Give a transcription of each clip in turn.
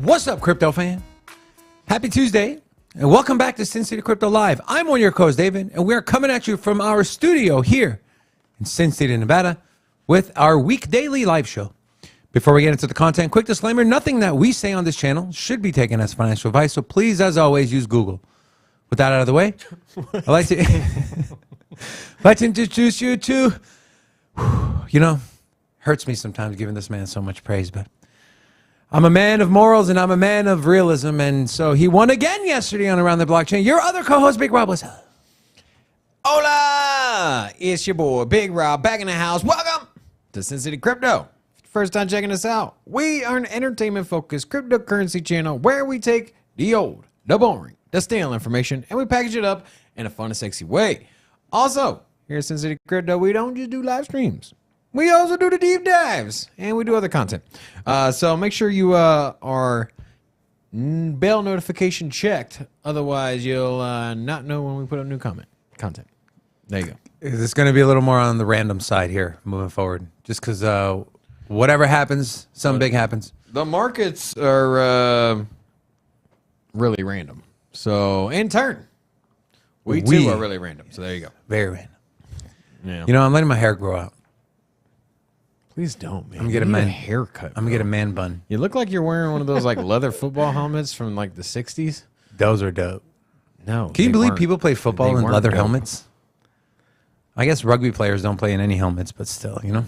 What's up, crypto fan? Happy Tuesday, and welcome back to Sin City Crypto Live. I'm one of your co-hosts, David, and we are coming at you from our studio here in Sin City, Nevada, with our week daily live show. Before we get into the content, quick disclaimer, nothing that we say on this channel should be taken as financial advice, so please, as always, use Google. With that out of the way, I'd like to, like to introduce you to, hurts me sometimes giving this man so much praise, but I'm a man of morals and I'm a man of realism, and so he won again yesterday on Around the Blockchain. Your other co-host, Big Rob, what's up? Hola! It's your boy, Big Rob, back in the house. Welcome to Sin City Crypto. First time checking us out. We are an entertainment-focused cryptocurrency channel where we take the old, the boring, the stale information, and we package it up in a fun and sexy way. Also, here at Sin City Crypto, we don't just do live streams. We also do the deep dives, and we do other content. So make sure you are bell notification checked. Otherwise, you'll not know when we put up new content. There you go. It's going to be a little more on the random side here moving forward, just because whatever happens, something big happens. The markets are really random. So, in turn, we too are really random. So, there you go. Very random. Yeah. I'm letting my hair grow out. Please don't, man. I'm going to get a haircut. I'm going to get a man bun. You look like you're wearing one of those like leather football helmets from like the 60s. Those are dope. No. Can you believe people play football in leather dope. helmets? I guess rugby players don't play in any helmets, but still, Can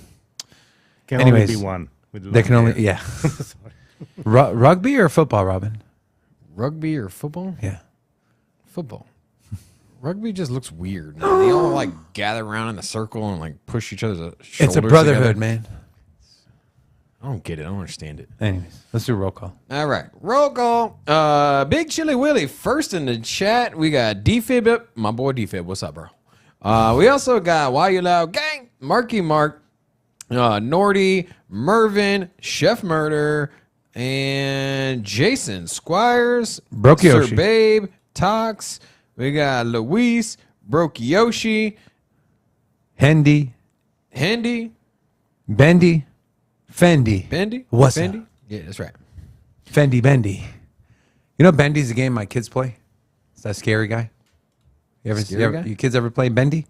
Anyways, only be one. They can only, yeah. Rugby or football, Robin? Rugby or football? Yeah. Football. Rugby just looks weird. Man. They all like gather around in a circle and like push each other's shoulders. It's a brotherhood, together. man. I don't get it. I don't understand it. Anyways, let's do roll call. All right. Roll call. Big Chili Willie first in the chat. We got D-Fib. My boy D-Fib. What's up, bro? We also got Why You Loud Gang, Marky Mark, Nordy, Mervin, Chef Murder, and Jason Squires, Brokyoshi. Sir Babe, Tox. We got Luis, Brokyoshi, Hendy, Hendy, Bendy, Fendi. Bendy. What's Fendi? up? Yeah, that's right. Fendi Bendy. You know Bendy's a game my kids play? It's that scary guy. You kids ever play Bendy?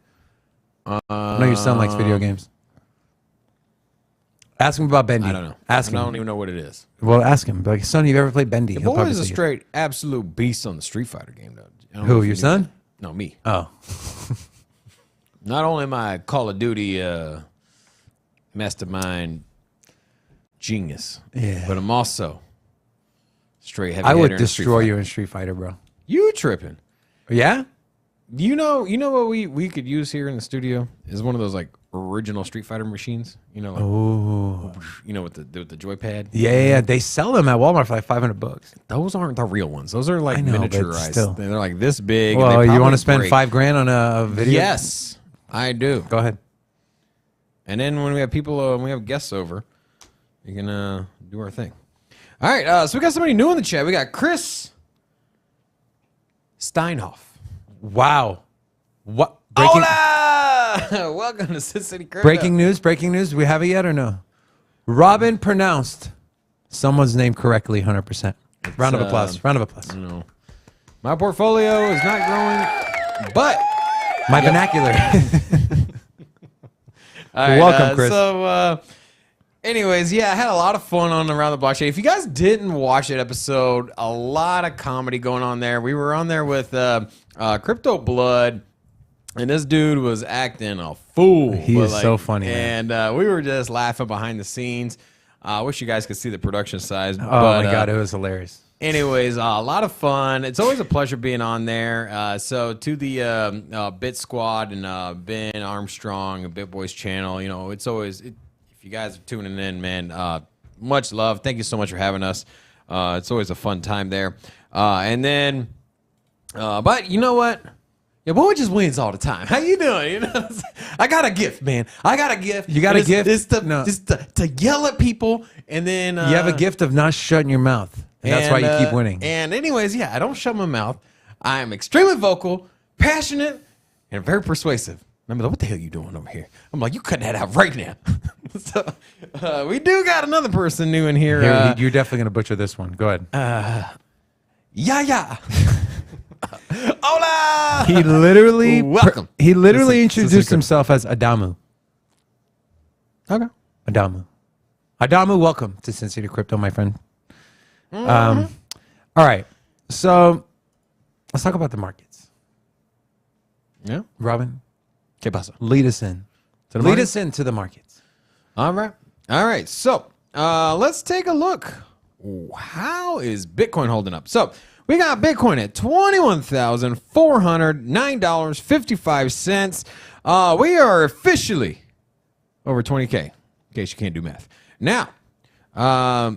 I know your son likes video games. Ask him about Bendy. I don't know. Ask him. I don't even know what it is. Well, ask him. Like, son, you've ever played Bendy? The He'll boy probably is a say yes. straight absolute beast on the Street Fighter game, though. I don't know Who, if your you knew son? that. No, me. Oh. Not only am I a Call of Duty mastermind genius, but I'm also straight heavy. I would hitter in Street destroy Fighter. you in Street Fighter, bro. You tripping? Yeah? You know what we could use here in the studio is one of those like original Street Fighter machines. Oh. With the joypad. Yeah, they sell them at Walmart for like $500. Those aren't the real ones. Those are like I know, but miniaturized. still. They're like this big. Well, and they you want probably to spend break. $5,000 on a video? Yes, I do. Go ahead. And then when we have people, when we have guests over, we can do our thing. All right, so we got somebody new in the chat. We got Chris Steinhoff. Wow. What? Hola! Welcome to Sin City Crypto. Breaking news. Do we have it yet or no? Robin pronounced someone's name correctly 100%. Round of applause. No, my portfolio is not growing, but My vernacular. all right, Welcome, Chris. So, anyways, yeah, I had a lot of fun on Around the Blockchain. If you guys didn't watch that episode, a lot of comedy going on there. We were on there with Crypto Blood, and this dude was acting a fool. He is so funny, and we were just laughing behind the scenes. I wish you guys could see the production size. Oh, my God. It was hilarious. Anyways, a lot of fun. It's always a pleasure being on there. So to the Bit Squad and Ben Armstrong and Bit Boys channel, it's always, if you guys are tuning in, man, much love. Thank you so much for having us. It's always a fun time there. And then, but you know what? Your boy just wins all the time. How you doing? I got a gift, man. I got a gift. You got a gift? It's No. to yell at people, and then You have a gift of not shutting your mouth. And that's why you keep winning. And anyways, yeah, I don't shut my mouth. I am extremely vocal, passionate, and very persuasive. Remember, what the hell are you doing over here? I'm like, you cut that out right now. So we do got another person new in here. Here, you're definitely going to butcher this one. Go ahead. Yeah. Hola. He literally Welcome. He literally This is introduced good. himself as Adamu. Okay. Adamu, welcome to Sin City Crypto, my friend. All right. So let's talk about the markets. Yeah. Robin, ¿Qué pasa? lead us in. To the Lead markets? us into the markets. All right. So let's take a look. How is Bitcoin holding up? So we got Bitcoin at $21,409.55. We are officially over 20K, in case you can't do math. Now, are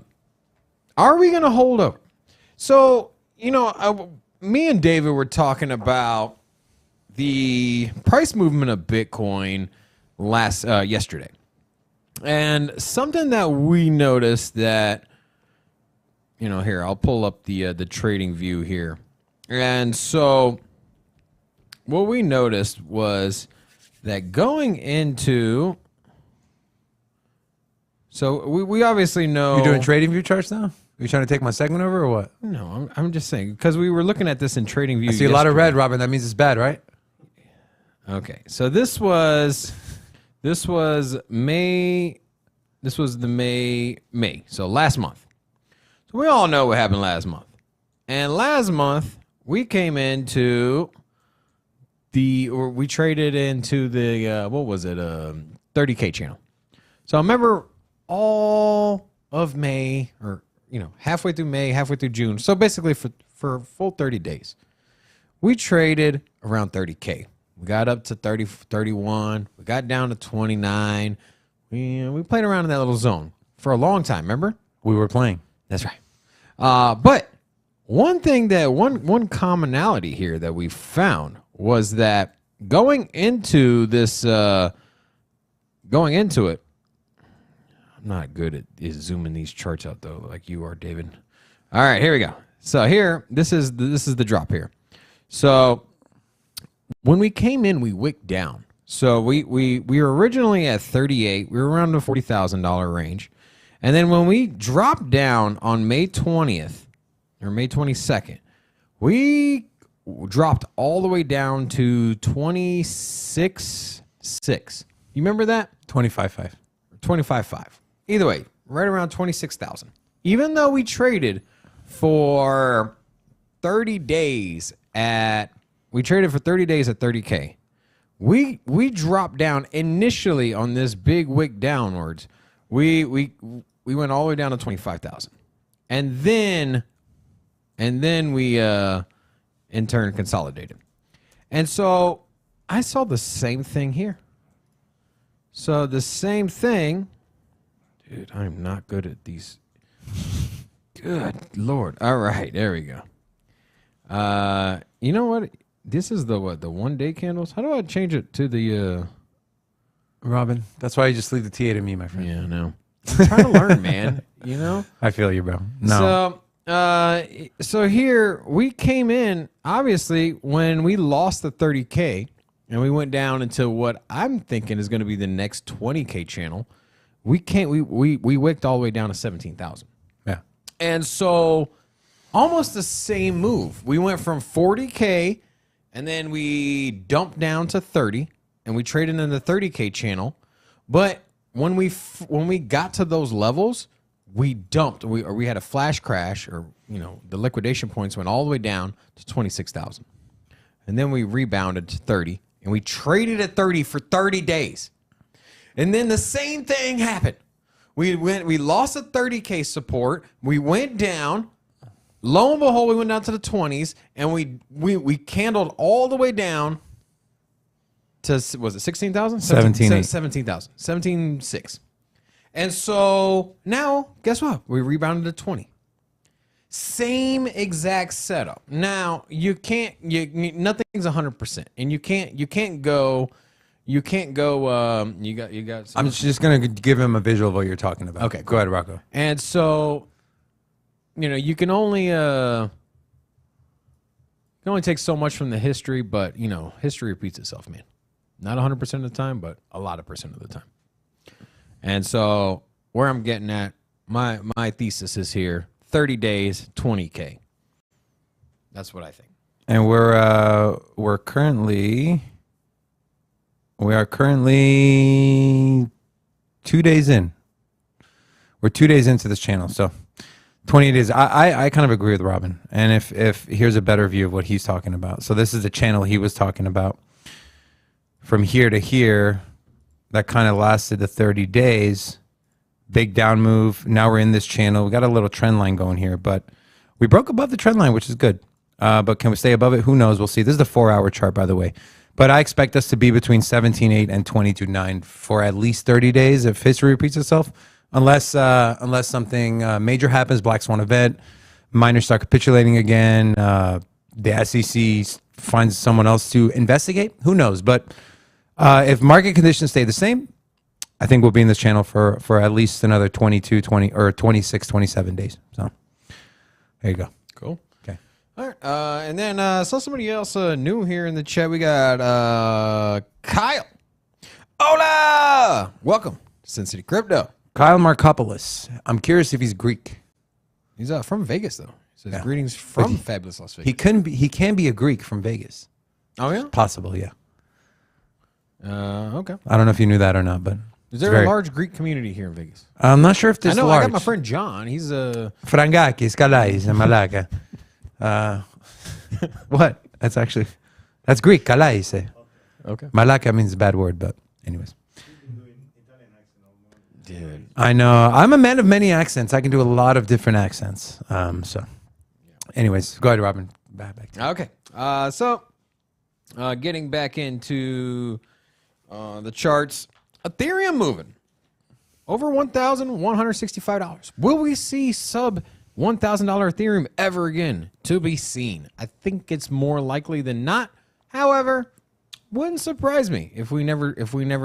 we going to hold up? So, me and David were talking about the price movement of Bitcoin yesterday. And something that we noticed that, here, I'll pull up the trading view here. And so what we noticed was that going into, so we obviously know. You're doing trading view charts now? Are you trying to take my segment over or what? No, I'm just saying, because we were looking at this in trading view. I see a lot of red, Robin. That means it's bad, right? Okay, so this was May. This was the May. So last month. So we all know what happened last month. And last month we came into we traded into the what was it? 30K channel. So I remember all of May, or halfway through May, halfway through June. So basically for a full 30 days, we traded around 30K. We got up to 30, 31. We got down to 29. We played around in that little zone for a long time. Remember? We were playing. That's right. But one thing that one commonality here that we found was that going into it, I'm not good at zooming these charts out though, like you are, David. All right, here we go. So here, this is the drop here. So when we came in, we wicked down. So we were originally at 38. We were around the $40,000 range. And then when we dropped down on May 20th or May 22nd, we dropped all the way down to 26.6. You remember that? 25.5. 25.5. Either way, right around 26,000. Even though we traded for 30 days at 30K. We dropped down initially on this big wick downwards. We went all the way down to 25,000. And then we in turn consolidated. And so I saw the same thing here. So the same thing, dude, I'm not good at these. Good Lord. All right, there we go. You know what? This is the 1 day candles. How do I change it to the Robin, that's why you just leave the TA to me, my friend. Yeah, no. I'm trying to learn, man. I feel you, bro. No. So here we came in, obviously, when we lost the 30K and we went down into what I'm thinking is going to be the next 20K channel. We wicked all the way down to 17,000. Yeah. And so almost the same move. We went from 40K and then we dumped down to 30 and we traded in the 30K channel. But when we got to those levels, we dumped. We had a flash crash, or the liquidation points went all the way down to 26,000. And then we rebounded to 30 and we traded at 30 for 30 days. And then the same thing happened. We lost a 30K support. We went down. Lo and behold, we went down to the 20s, and we candled all the way down to, was it 16,000? 17,800. 17,000. 17,600. And so now, guess what? We rebounded to 20. Same exact setup. Now, nothing's 100%, and you can't go. You got. I'm just going to give him a visual of what you're talking about. Okay, Go ahead, Rocco. And so, you can only take so much from the history, but history repeats itself, man. Not 100% of the time, but a lot of percent of the time. And so where I'm getting at, my thesis is here: 30 days, 20K. That's what I think. And we are currently 2 days in. We're 2 days into this channel, so 28 days. I kind of agree with Robin. And if here's a better view of what he's talking about. So this is the channel he was talking about. From here to here, that kind of lasted the 30 days. Big down move. Now we're in this channel. We got a little trend line going here, but we broke above the trend line, which is good. But can we stay above it? Who knows? We'll see. This is the 4-hour chart, by the way. But I expect us to be between 17.8 and 22.9 for at least 30 days if history repeats itself. Unless something major happens, Black Swan event, miners start capitulating again, the SEC finds someone else to investigate. Who knows? But if market conditions stay the same, I think we'll be in this channel for at least another 22, 20, or 26, 27 days. So there you go. Cool. Okay. All right. And then saw somebody else new here in the chat. We got Kyle. Hola! Welcome to Sin City Crypto. Kyle Markopoulos. I'm curious if he's Greek. He's from Vegas, though. He says, Yeah. greetings from fabulous Las Vegas. He can be a Greek from Vegas. Oh, yeah? Possible, yeah. Okay. I don't know if you knew that or not, but Is there a large Greek community here in Vegas? I'm not sure if there's I know. large. I got my friend John. He's a... Frangakis, Kalais, and Malaka. What? That's Greek, Kalais. Okay. Malaka means a bad word, but anyways. Dude. I know. I'm a man of many accents. I can do a lot of different accents. So, anyways, go ahead, Robin. Back to you. Okay. So, getting back into the charts, Ethereum moving over $1,165. Will we see sub $1,000 Ethereum ever again? To be seen. I think it's more likely than not. However, wouldn't surprise me if we never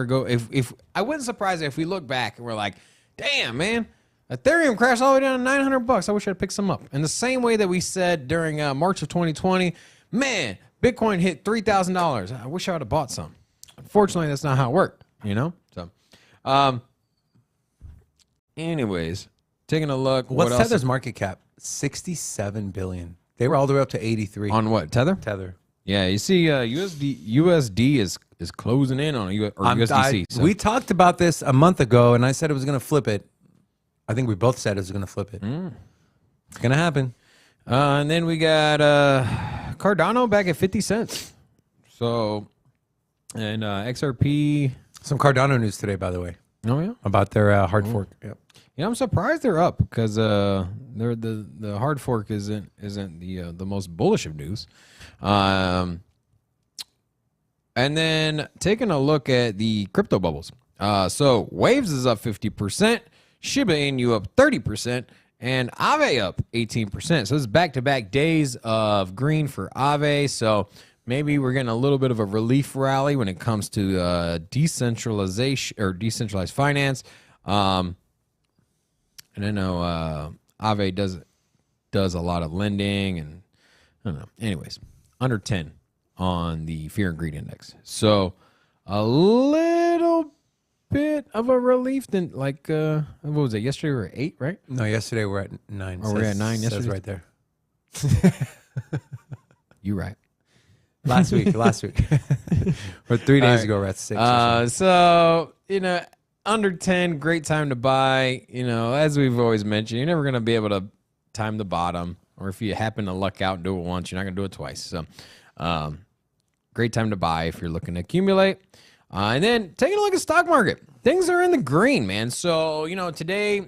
go. If I wouldn't surprise me if we look back and we're like, damn, man, Ethereum crashed all the way down to $900. I wish I'd picked some up. In the same way that we said during March of 2020, man, Bitcoin hit $3,000. I wish I would have bought some. Unfortunately, that's not how it worked, you know? So, anyways, taking a look. What's what else Tether's market cap? 67 billion. They were all the way up to 83. on what? Tether? Tether. Yeah, you see, USD is closing in on USDC. So. We talked about this a month ago, and I said it was going to flip it. I think we both said it was going to flip it. It's going to happen. And then we got Cardano back at 50 cents. So, and XRP. Some Cardano news today, by the way, Oh yeah, about their hard fork. Yep. yeah. I'm surprised they're up because they're the hard fork isn't the most bullish of news. And then taking a look at the crypto bubbles. So Waves is up 50%, Shiba Inu up 30%, and Aave up 18%. So this is back-to-back days of green for Aave. So maybe we're getting a little bit of a relief rally when it comes to decentralization or decentralized finance. And I know Aave does a lot of lending, and I don't know. Anyways, under 10 on the Fear and Greed Index. So a little bit of a relief than like what was it? Yesterday we were at 8, right? No, yesterday we're at 9. Oh, we're at 9 says yesterday? right there. You right. Last week. Or 3 days ago, we're at 6. So, under 10, great time to buy. As we've always mentioned, you're never going to be able to time the bottom. Or if you happen to luck out and do it once, you're not going to do it twice. So, great time to buy if you're looking to accumulate. And then taking a look at the stock market. Things are in the green, man. So, yesterday,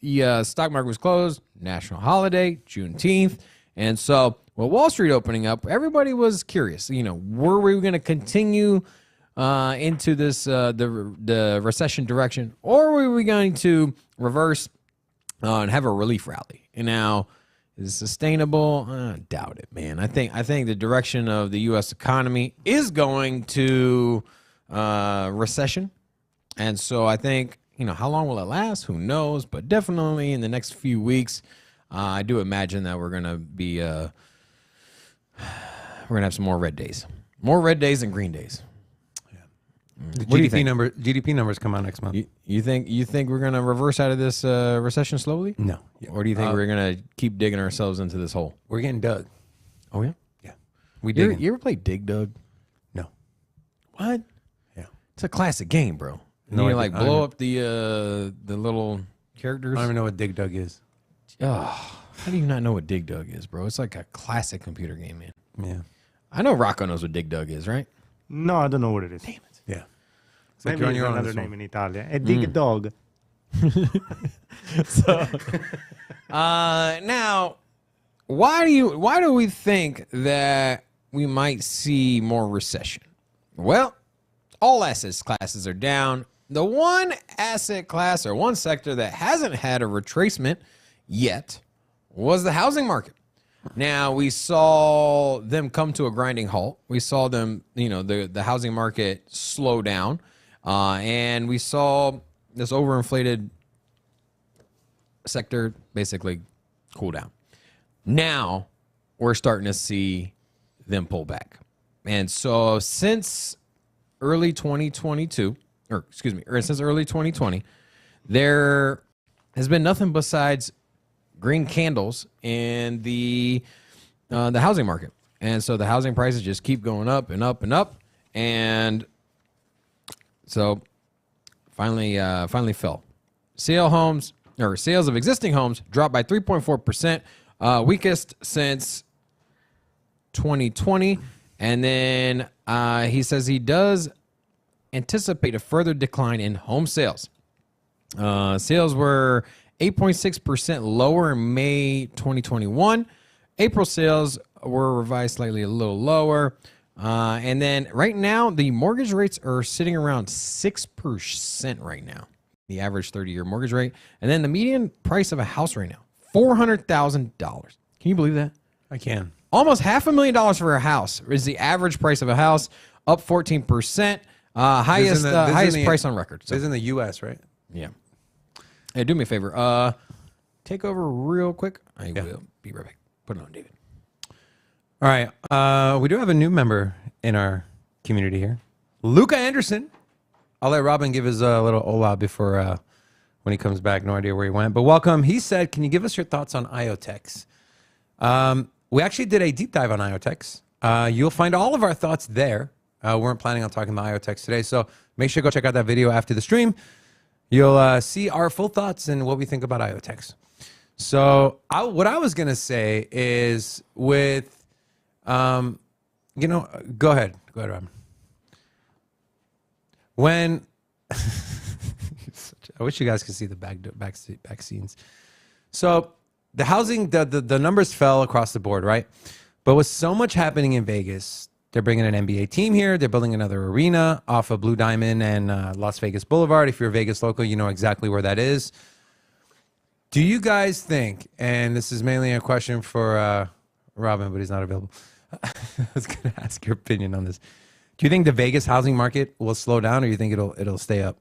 the stock market was closed. National holiday, Juneteenth. And so, with Wall Street opening up, everybody was curious. Were we going to continue into this the recession direction, or were we going to reverse and have a relief rally? And now, is it sustainable? Doubt it, man. I think the direction of the U.S. economy is going to recession, and so I think how long will it last? Who knows? But definitely in the next few weeks, I do imagine that we're gonna be we're gonna have some more red days than green days. The What do you GDP think? GDP numbers come out next month. You think we're gonna reverse out of this recession slowly? No. Or do you think we're gonna keep digging ourselves into this hole? We're getting dug. Oh yeah. Yeah. We You, dig. you ever play Dig Dug? No. What? Yeah. It's a classic game, bro. No, You I like don't- I blow don't- up the little characters. I don't even know what dig dug is. Oh, how do you not know what Dig Dug is, bro? It's like a classic computer game, man. Yeah. I know Rocco knows what Dig Dug is, right? No, I don't know what it is. Yeah. It's Maybe you're on it's your own on another this one. name in Italian. A dig dog. Now, why do we think that we might see more recession? Well, all asset classes are down. The one asset class or one sector that hasn't had a retracement yet was the housing market. Now, we saw them come to a grinding halt. We saw them, the housing market slow down. And we saw this overinflated sector basically cool down. Now we're starting to see them pull back. And so since early 2022, or since early 2020, there has been nothing besides green candles in the housing market. And so the housing prices just keep going up and up and up. And so finally fell. Sales of existing homes dropped by 3.4%, weakest since 2020. And then he says he does anticipate a further decline in home sales. Sales were 8.6% lower in May 2021. April sales were revised slightly a little lower. And then right now, the mortgage rates are sitting around 6% right now, the average 30-year mortgage rate. And then the median price of a house right now, $400,000. Can you believe that? I can. Almost $500,000 for a house is the average price of a house, up 14%. Highest price on record. So, This is in the U.S., right? yeah. Hey, do me a favor. Take over real quick. I will be right back. Put it on, David. All right. We do have a new member in our community here, Luca Anderson. I'll let Robin give his little hola before when he comes back. No idea where he went, but welcome. He said, "Can you give us your thoughts on IoTex?" We actually did a deep dive on IoTex. You'll find all of our thoughts there. We weren't planning on talking about IoTex today, so make sure to go check out that video after the stream. You'll see our full thoughts and what we think about IoTex. So what I was going to say is with, go ahead, Robin. When, I wish you guys could see the back scenes. So the housing, the numbers fell across the board, right? But with so much happening in Vegas, they're bringing an NBA team here. They're building another arena off of Blue Diamond and Las Vegas Boulevard. If you're a Vegas local, you know exactly where that is. Do you guys think, and this is mainly a question for Robin, but he's not available. I was going to ask your opinion on this. Do you think the Vegas housing market will slow down, or you think it'll stay up?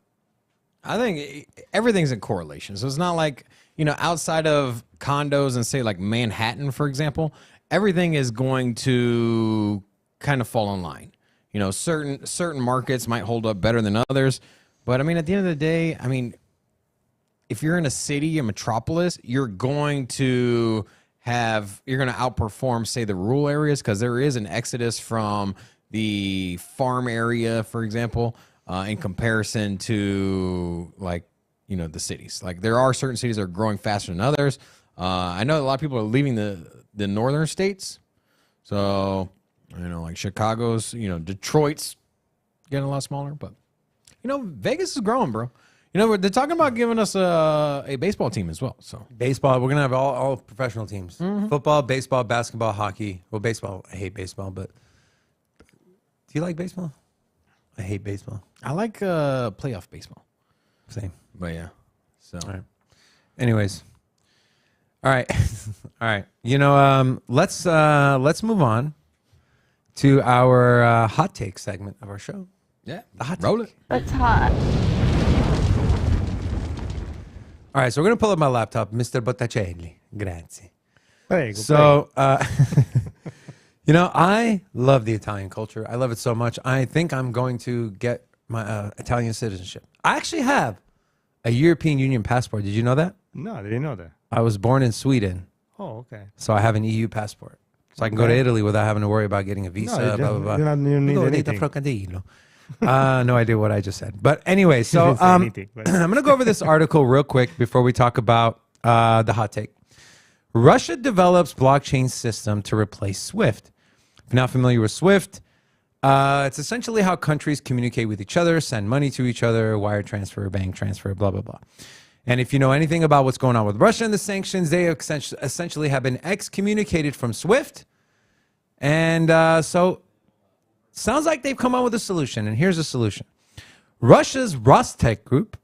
I think everything's in correlation. So it's not like, outside of condos and say like Manhattan, for example, everything is going to kind of fall in line. Certain markets might hold up better than others. But I mean, at the end of the day, if you're in a city, a metropolis, you're going to outperform, say, the rural areas, because there is an exodus from the farm area, for example, in comparison to the cities. Like there are certain cities that are growing faster than others. I know a lot of people are leaving the northern states. So, like Chicago's, Detroit's getting a lot smaller, but Vegas is growing, bro. They're talking about giving us a baseball team as well. So Baseball, we're going to have all professional teams. Football, baseball, basketball, hockey. Well, baseball, I hate baseball, but do you like baseball? I hate baseball. I like playoff baseball. Same. But yeah. So All right. Anyways. All right. All right. Let's move on to our hot take segment of our show. yeah, The hot roll take. it. It's hot. All right, so we're going to pull up my laptop, Mr. Botticelli. Grazie. Prego, So, I love the Italian culture. I love it so much. I think I'm going to get my Italian citizenship. I actually have a European Union passport. Did you know that? No, I didn't know that. I was born in Sweden, Oh, okay. so I have an EU passport. So I can go to Italy without having to worry about getting a visa, you blah, don't- blah, blah. you don't need anything. Frocadillo. No idea what I just said. But anyway, so didn't say anything, but- I'm going to go over this article real quick before we talk about the hot take. Russia develops blockchain system to replace SWIFT. If you're not familiar with SWIFT, it's essentially how countries communicate with each other, send money to each other, wire transfer, bank transfer, blah, blah, blah. And if you know anything about what's going on with Russia and the sanctions, they essentially have been excommunicated from SWIFT. And so sounds like they've come up with a solution. And here's the solution. Russia's Rostec Group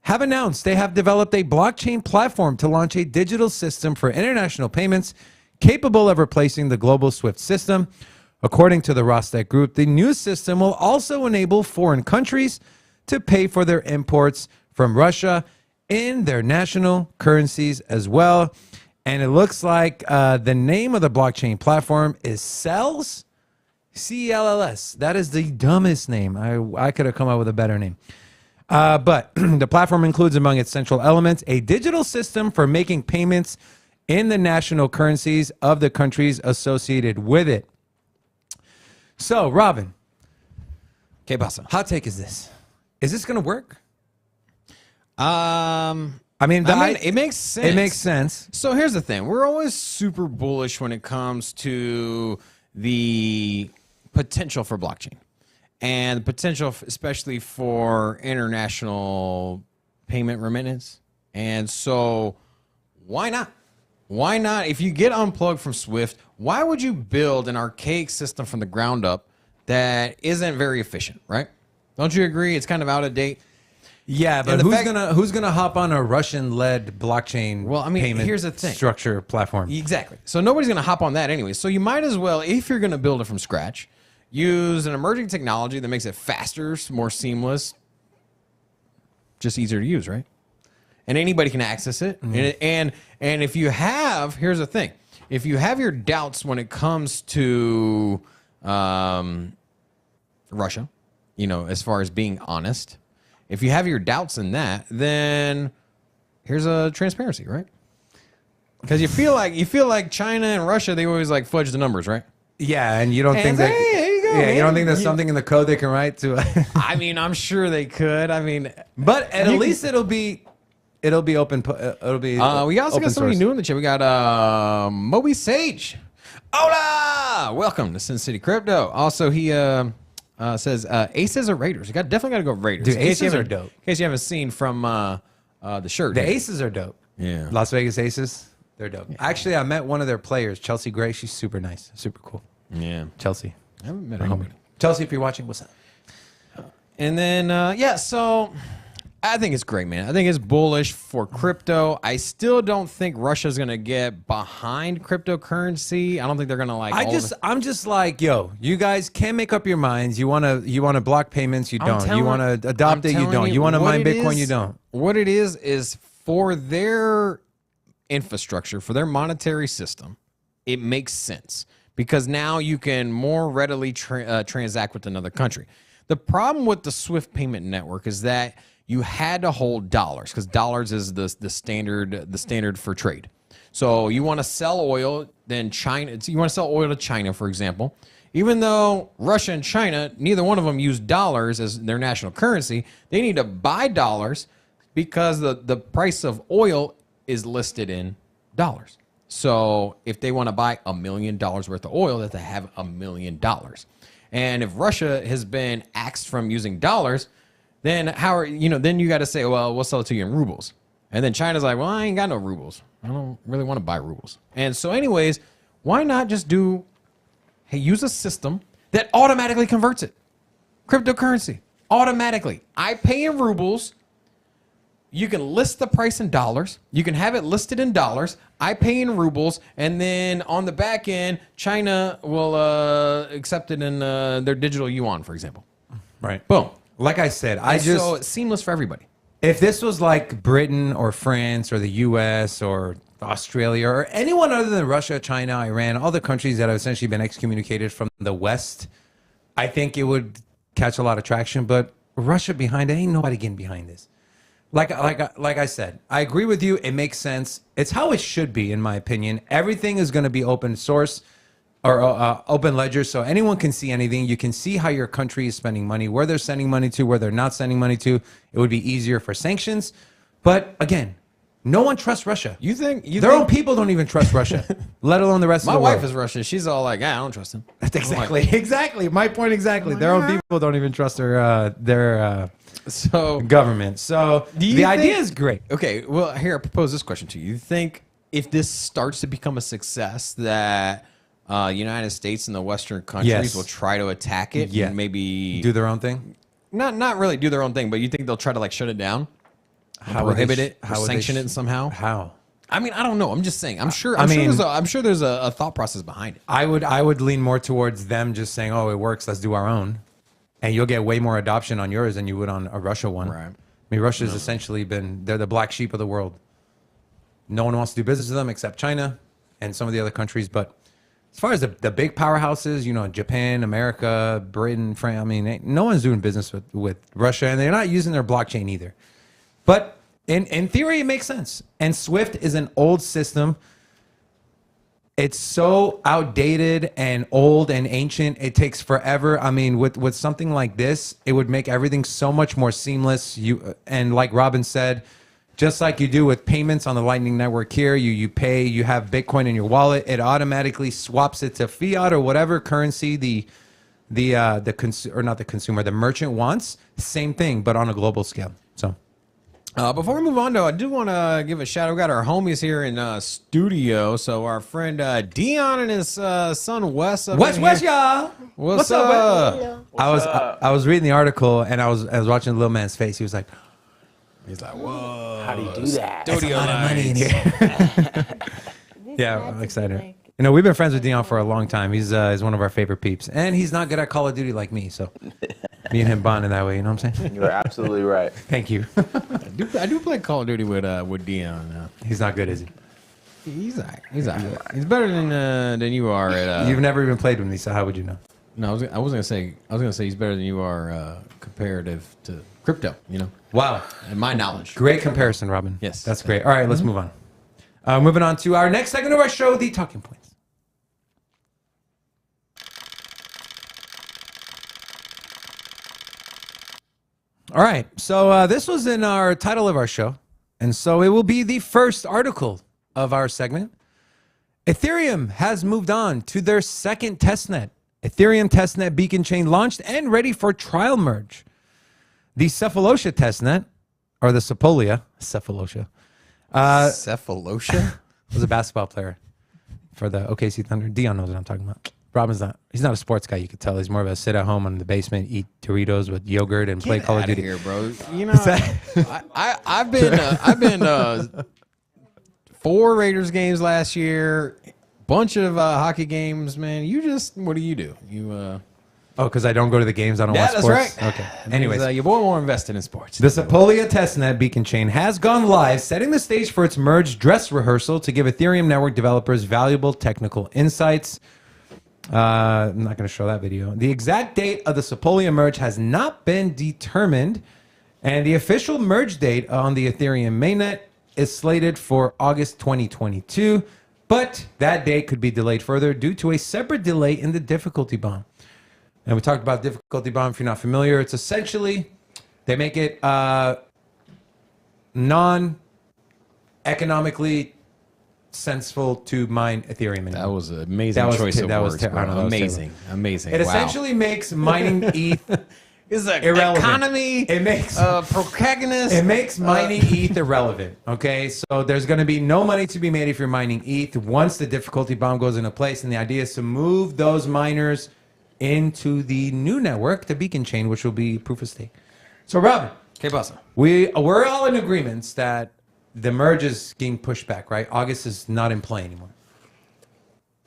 have announced they have developed a blockchain platform to launch a digital system for international payments capable of replacing the global SWIFT system. According to the Rostec Group, the new system will also enable foreign countries to pay for their imports from Russia in their national currencies as well. And it looks like the name of the blockchain platform is CELS, C-E-L-L-S. That is the dumbest name. I could have come up with a better name. But the platform includes among its central elements a digital system for making payments in the national currencies of the countries associated with it. So, Robin, ¿Qué pasa? hot take is this. Is this going to work? I mean, it makes sense. It makes sense. So here's the thing. We're always super bullish when it comes to the potential for blockchain and the potential, especially for international payment remittance. And so why not? Why not? If you get unplugged from SWIFT, why would you build an archaic system from the ground up that isn't very efficient, right? Don't you agree? It's kind of out of date. Yeah, but And the who's gonna hop on a Russian-led blockchain? Well, I mean, payment here's the thing. structure platform. Exactly. So nobody's going to hop on that anyway. So you might as well, if you're going to build it from scratch, use an emerging technology that makes it faster, more seamless, just easier to use, right? And anybody can access it. And if you have, here's the thing: if you have your doubts when it comes to Russia, as far as being honest, if you have your doubts in that, then here's a transparency, right? Because you feel like China and Russia, they always like fudge the numbers, right? Yeah, and you don't think that? hey, here you go, Yeah, you don't man. think there's something in the code they can write to? I mean, I'm sure they could. I mean, But at You least it'll be open. It'll be. we also open got somebody source. new in the chat. We got Moby Sage. Hola! Welcome to Sin City Crypto. Also, he says Aces or Raiders. Definitely got to go Raiders. Dude, In case you Aces are haven't- dope. In case you haven't seen from the shirt. The Aces are dope. Yeah. Las Vegas Aces, they're dope. Actually, I met one of their players, Chelsea Gray. She's super nice, super cool. Yeah. Chelsea, I haven't met our anybody. homie. Chelsea, if you're watching, what's up? And then, so I think it's great, man. I think it's bullish for crypto. I still don't think Russia's going to get behind cryptocurrency. I don't think they're going to like I'm just like, yo, you guys can't make up your minds. You want to block payments, you don't. You want to adopt it, you don't. You want to mine Bitcoin, you don't. What it is for their infrastructure, for their monetary system, it makes sense because now you can more readily transact with another country. The problem with the SWIFT payment network is that you had to hold dollars because dollars is the standard for trade. So you want to sell oil, then China. You want to sell oil to China, for example. Even though Russia and China, neither one of them use dollars as their national currency, they need to buy dollars because the price of oil is listed in dollars. So if they want to buy $1 million worth of oil, they have to have $1 million. And if Russia has been axed from using dollars, then then you got to say, well, we'll sell it to you in rubles. And then China's like, well, I ain't got no rubles. I don't really want to buy rubles. And so anyways, why not just use a system that automatically converts it? Cryptocurrency, automatically. I pay in rubles. You can list the price in dollars. You can have it listed in dollars. I pay in rubles. And then on the back end, China will accept it in their digital yuan, for example. Right. Boom. Like I said, So it's seamless for everybody. if this was like Britain or France or the US or Australia or anyone other than Russia, China, Iran, all the countries that have essentially been excommunicated from the West, I think it would catch a lot of traction, but Russia behind it, ain't nobody getting behind this. Like I said, I agree with you. It makes sense. It's how it should be, in my opinion. Everything is going to be open source or open ledger, so anyone can see anything. You can see how your country is spending money, where they're sending money to, where they're not sending money to. It would be easier for sanctions. But again, no one trusts Russia. Their own people don't even trust Russia, let alone the rest of the world. My wife is Russian. She's all like, I don't trust him. Exactly. My point exactly. Their own people don't even trust their government. So the idea is great. Okay, well, here, I propose this question to you. You think if this starts to become a success that United States and the Western countries will try to attack it and maybe do their own thing? Not really do their own thing, but you think they'll try to like shut it down? How prohibit it? How sanction it somehow? How? I mean, I don't know. I'm just saying. I'm sure there's a thought process behind it. I would lean more towards them just saying, "Oh, it works. Let's do our own," and you'll get way more adoption on yours than you would on a Russia one. Right. I mean, Russia's essentially they're the black sheep of the world. No one wants to do business with them except China and some of the other countries. But as far as the big powerhouses, Japan, America, Britain, France, I mean, no one's doing business with Russia, and they're not using their blockchain either. But in theory, it makes sense. And SWIFT is an old system. It's so outdated and old and ancient. It takes forever. I mean, with something like this, it would make everything so much more seamless. And like Robin said, just like you do with payments on the Lightning Network here, you pay, you have Bitcoin in your wallet, it automatically swaps it to fiat or whatever currency the merchant wants. Same thing, but on a global scale. So. Before we move on, though, I do want to give a shout out. We got our homies here in studio. So our friend Dion and his son Wes. Wes, y'all. What's up? I was reading the article and I was watching the little man's face. He was like, whoa. How do you do that? That's a lot of money in here. Yeah, I'm excited. We've been friends with Dion for a long time. He's one of our favorite peeps, and he's not good at Call of Duty like me. So me and him bonding that way. You know what I'm saying? You're absolutely right. Thank you. I do play Call of Duty with Dion. He's not good, is he? He's all right. He's better than you are at. You've never even played with me, so how would you know? No, I was gonna say he's better than you are comparative to crypto. Wow, in my knowledge. Great comparison, Robin. Yes, that's great. All right, let's move on. Moving on to our next segment of our show, the talking points. All right, so this was in our title of our show, and so it will be the first article of our segment. Ethereum has moved on to their second testnet. Ethereum testnet beacon chain launched and ready for trial merge. The Cephalosha testnet, or the Cephalosha, Cephalosha was a basketball player for the OKC Thunder. Dion knows what I'm talking about. Robin's not. He's not a sports guy. You could tell. He's more of a sit at home in the basement, eat Doritos with yogurt, and play Call of Duty. Here, bro. I've been 4 Raiders games last year, bunch of hockey games. Man, what do? You because I don't go to the games. I don't watch sports. That's right. Okay. Anyways, your boy more invested in sports. The Sepolia testnet beacon chain has gone live, setting the stage for its merge dress rehearsal to give Ethereum network developers valuable technical insights. I'm not going to show that video. The exact date of the Sepolia merge has not been determined, and the official merge date on the Ethereum mainnet is slated for August 2022, but that date could be delayed further due to a separate delay in the difficulty bomb. And we talked about difficulty bomb. If you're not familiar, it's essentially they make it non-economically sensible to mine Ethereum anymore. That was an amazing choice of words. Amazing. It essentially makes mining ETH irrelevant. Economy. It makes protagonist. It makes mining ETH irrelevant. Okay, so there's going to be no money to be made if you're mining ETH once the difficulty bomb goes into place, and the idea is to move those miners into the new network, the beacon chain, which will be proof of stake. So, Robin, ¿Qué pasa? we're all in agreement that the merge is getting pushed back, right? August is not in play anymore.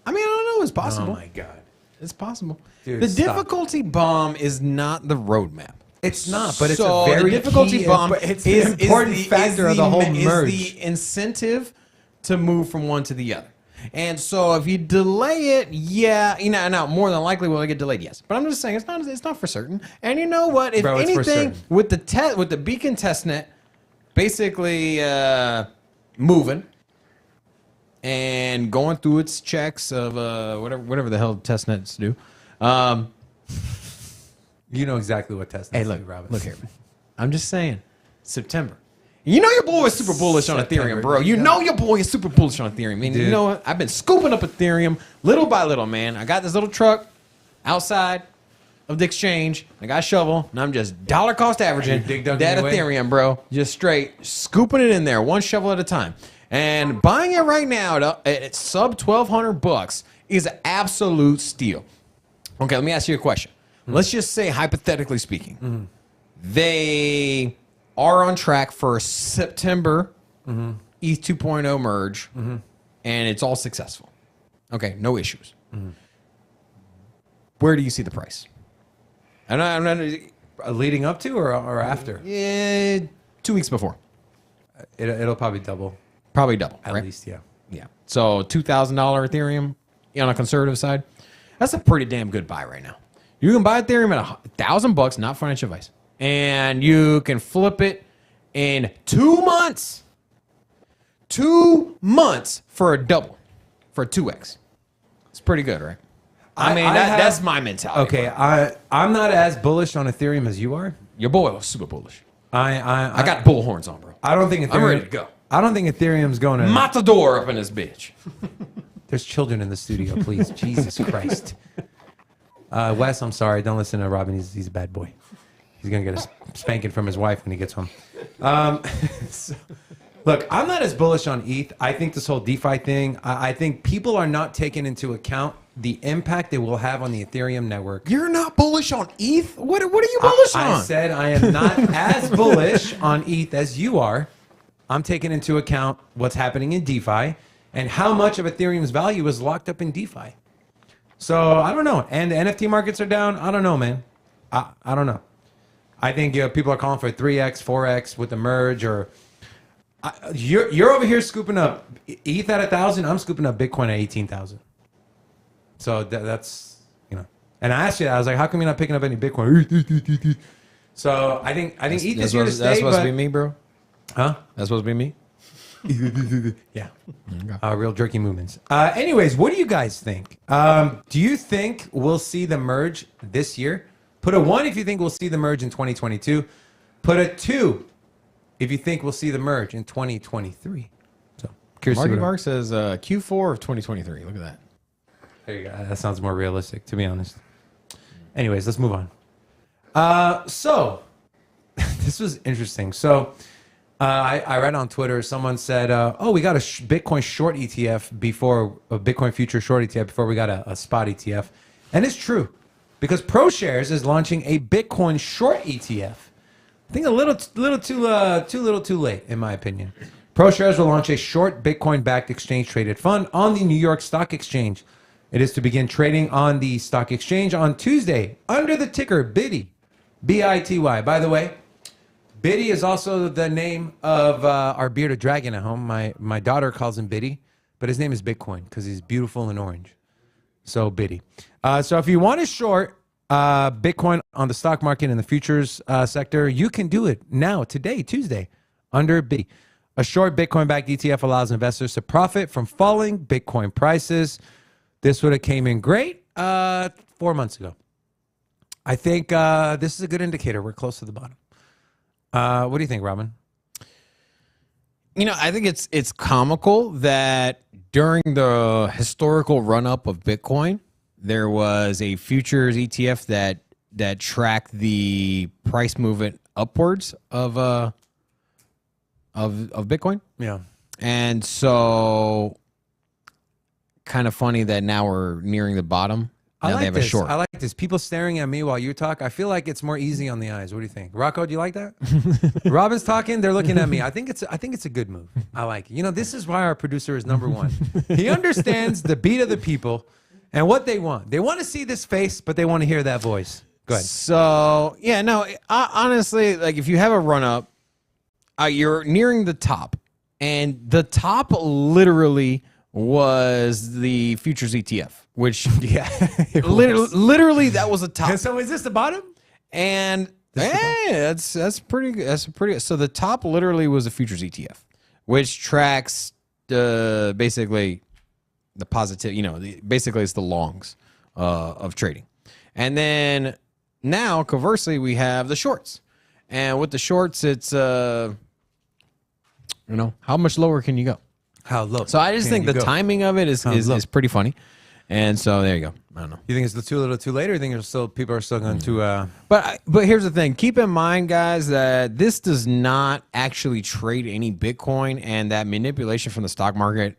I mean, I don't know. It's possible. Oh my God, it's possible. Dude, the stop. Difficulty bomb is not the roadmap. It's not, but it's So a very the difficulty key, bomb it's an important factor of the whole merge. Is the incentive to move from one to the other. And so if you delay it, yeah, now more than likely will it get delayed, yes. But I'm just saying it's not for certain. And you know what? If Bro, it's for anything, certain. with the beacon testnet basically moving and going through its checks of whatever the hell testnets do. You know exactly what test. Hey, look, Robin. look here, man. I'm just saying, September. You know your boy is super bullish on September, Ethereum, bro. You know your boy is super bullish on Ethereum. And you know what? I've been scooping up Ethereum little by little, man. I got this little truck outside of the exchange. I got a shovel, and I'm just dollar cost averaging You dig dug that anyway? Ethereum, bro. Just straight scooping it in there, one shovel at a time. And buying it right now at sub $1,200 is an absolute steal. Okay, let me ask you a question. Let's just say, hypothetically speaking, they are on track for a September ETH 2.0 merge, and it's all successful. Okay, no issues. Where do you see the price? I'm not Leading up to or after? 2 weeks before. It'll probably double. Probably double, At right? least, yeah. Yeah. So $2,000 Ethereum on a conservative side, that's a pretty damn good buy right now. You can buy Ethereum at $1,000, not financial advice, and you can flip it in 2 months. 2 months for a double, for a 2x. It's pretty good, right? I mean, that's my mentality. Okay, I'm not as bullish on Ethereum as you are. Your boy was super bullish. I I got bull horns on, bro. I don't think Ethereum. I'm ready to go. I don't think Ethereum's going to. Matador up in this bitch. There's children in the studio, please. Jesus Christ. Wes, I'm sorry. Don't listen to Robin. He's a bad boy. He's going to get a spanking from his wife when he gets home. So, look, I'm not as bullish on ETH. I think this whole DeFi thing, I think people are not taking into account the impact it will have on the Ethereum network. You're not bullish on ETH? What are you bullish on? I said I am not as bullish on ETH as you are. I'm taking into account what's happening in DeFi and how much of Ethereum's value is locked up in DeFi. So I don't know. And the NFT markets are down. I don't know, man. I don't know. I think people are calling for 3x, 4x with the merge, or you're over here scooping up ETH at 1,000. I'm scooping up Bitcoin at 18,000. So that's, And I asked you that. I was like, how come you're not picking up any Bitcoin? So I think ETH is here to stay. That's supposed to but- be me, bro. Huh? That's supposed to be me. Yeah. Real jerky movements. Anyways, what do you guys think? Do you think we'll see the merge this year? Put a 1 if you think we'll see the merge in 2022. Put a 2 if you think we'll see the merge in 2023. So, curious to see Marky what- Mark says Q4 of 2023. Look at that. There you go. That sounds more realistic, to be honest. Anyways, let's move on. So, this was interesting. So, I read on Twitter, someone said, oh, we got a Bitcoin short ETF before, a Bitcoin future short ETF before we got a spot ETF. And it's true, because ProShares is launching a Bitcoin short ETF. I think a little too late, in my opinion. ProShares will launch a short Bitcoin-backed exchange-traded fund on the New York Stock Exchange. It is to begin trading on the stock exchange on Tuesday under the ticker BITY, B-I-T-Y. By the way, Biddy is also the name of our bearded dragon at home. My daughter calls him Biddy, but his name is Bitcoin because he's beautiful and orange. So Biddy. So if you want to short Bitcoin on the stock market in the futures sector, you can do it now, today, Tuesday, under Biddy. A short Bitcoin-backed ETF allows investors to profit from falling Bitcoin prices. This would have came in great 4 months ago. I think this is a good indicator. We're close to the bottom. What do you think, Robin? I think it's comical that during the historical run-up of Bitcoin, there was a futures ETF that tracked the price movement upwards of Bitcoin. Yeah. And so kind of funny that now we're nearing the bottom. Now they have a short. I like this. People staring at me while you talk. I feel like it's more easy on the eyes. What do you think, Rocco? Do you like that? Robin's talking. They're looking at me. I think it's a good move. I like it. This is why our producer is number one. He understands the beat of the people and what they want. They want to see this face, but they want to hear that voice. Go ahead. So yeah, no. Honestly, like if you have a run up, you're nearing the top, and the top literally was the futures ETF, which Yeah. literally that was a top. So is this the bottom? And hey, that's pretty. So the top literally was a futures ETF, which tracks basically the positive. Basically it's the longs of trading, and then now conversely we have the shorts, and with the shorts it's how much lower can you go? How low? So I just think the timing of it is pretty funny, and so there you go. I don't know. You think it's a little too late, or you think people are still going to? But here's the thing. Keep in mind, guys, that this does not actually trade any Bitcoin, and that manipulation from the stock market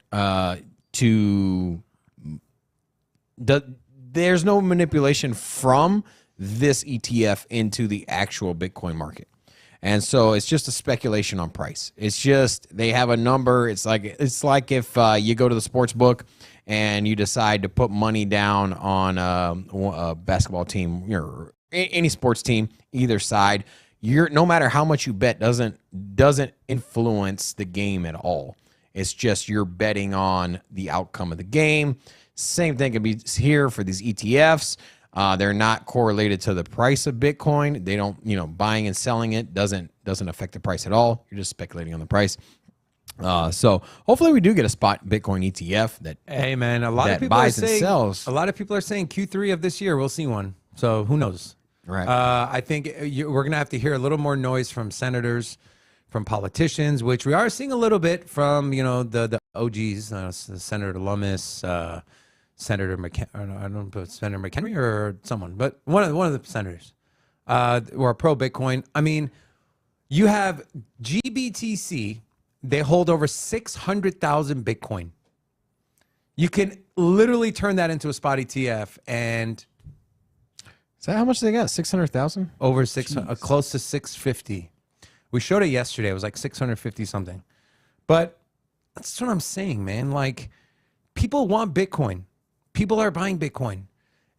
there's no manipulation from this ETF into the actual Bitcoin market. And so it's just a speculation on price. It's just they have a number. It's like if you go to the sports book and you decide to put money down on a basketball team, any sports team, either side. No matter how much you bet doesn't influence the game at all. It's just you're betting on the outcome of the game. Same thing can be here for these ETFs. They're not correlated to the price of Bitcoin. They don't, buying and selling it doesn't affect the price at all. You're just speculating on the price. So hopefully we do get a spot Bitcoin ETF that Hey man, a lot of people buys are saying, and sells. A lot of people are saying Q3 of this year we'll see one. So who knows? Right. I think we're gonna have to hear a little more noise from senators, from politicians, which we are seeing a little bit from the OGs, Senator Lummis, Senator McHenry. I don't know if it's Senator McHenry or someone, but one of the senators who are pro Bitcoin. I mean, you have GBTC. They hold over 600,000 Bitcoin. You can literally turn that into a spot ETF and Is that how much they got? 600,000? over close to 650. We showed it yesterday. It was like 650 something. But that's what I'm saying, man. Like, people want Bitcoin. People are buying Bitcoin.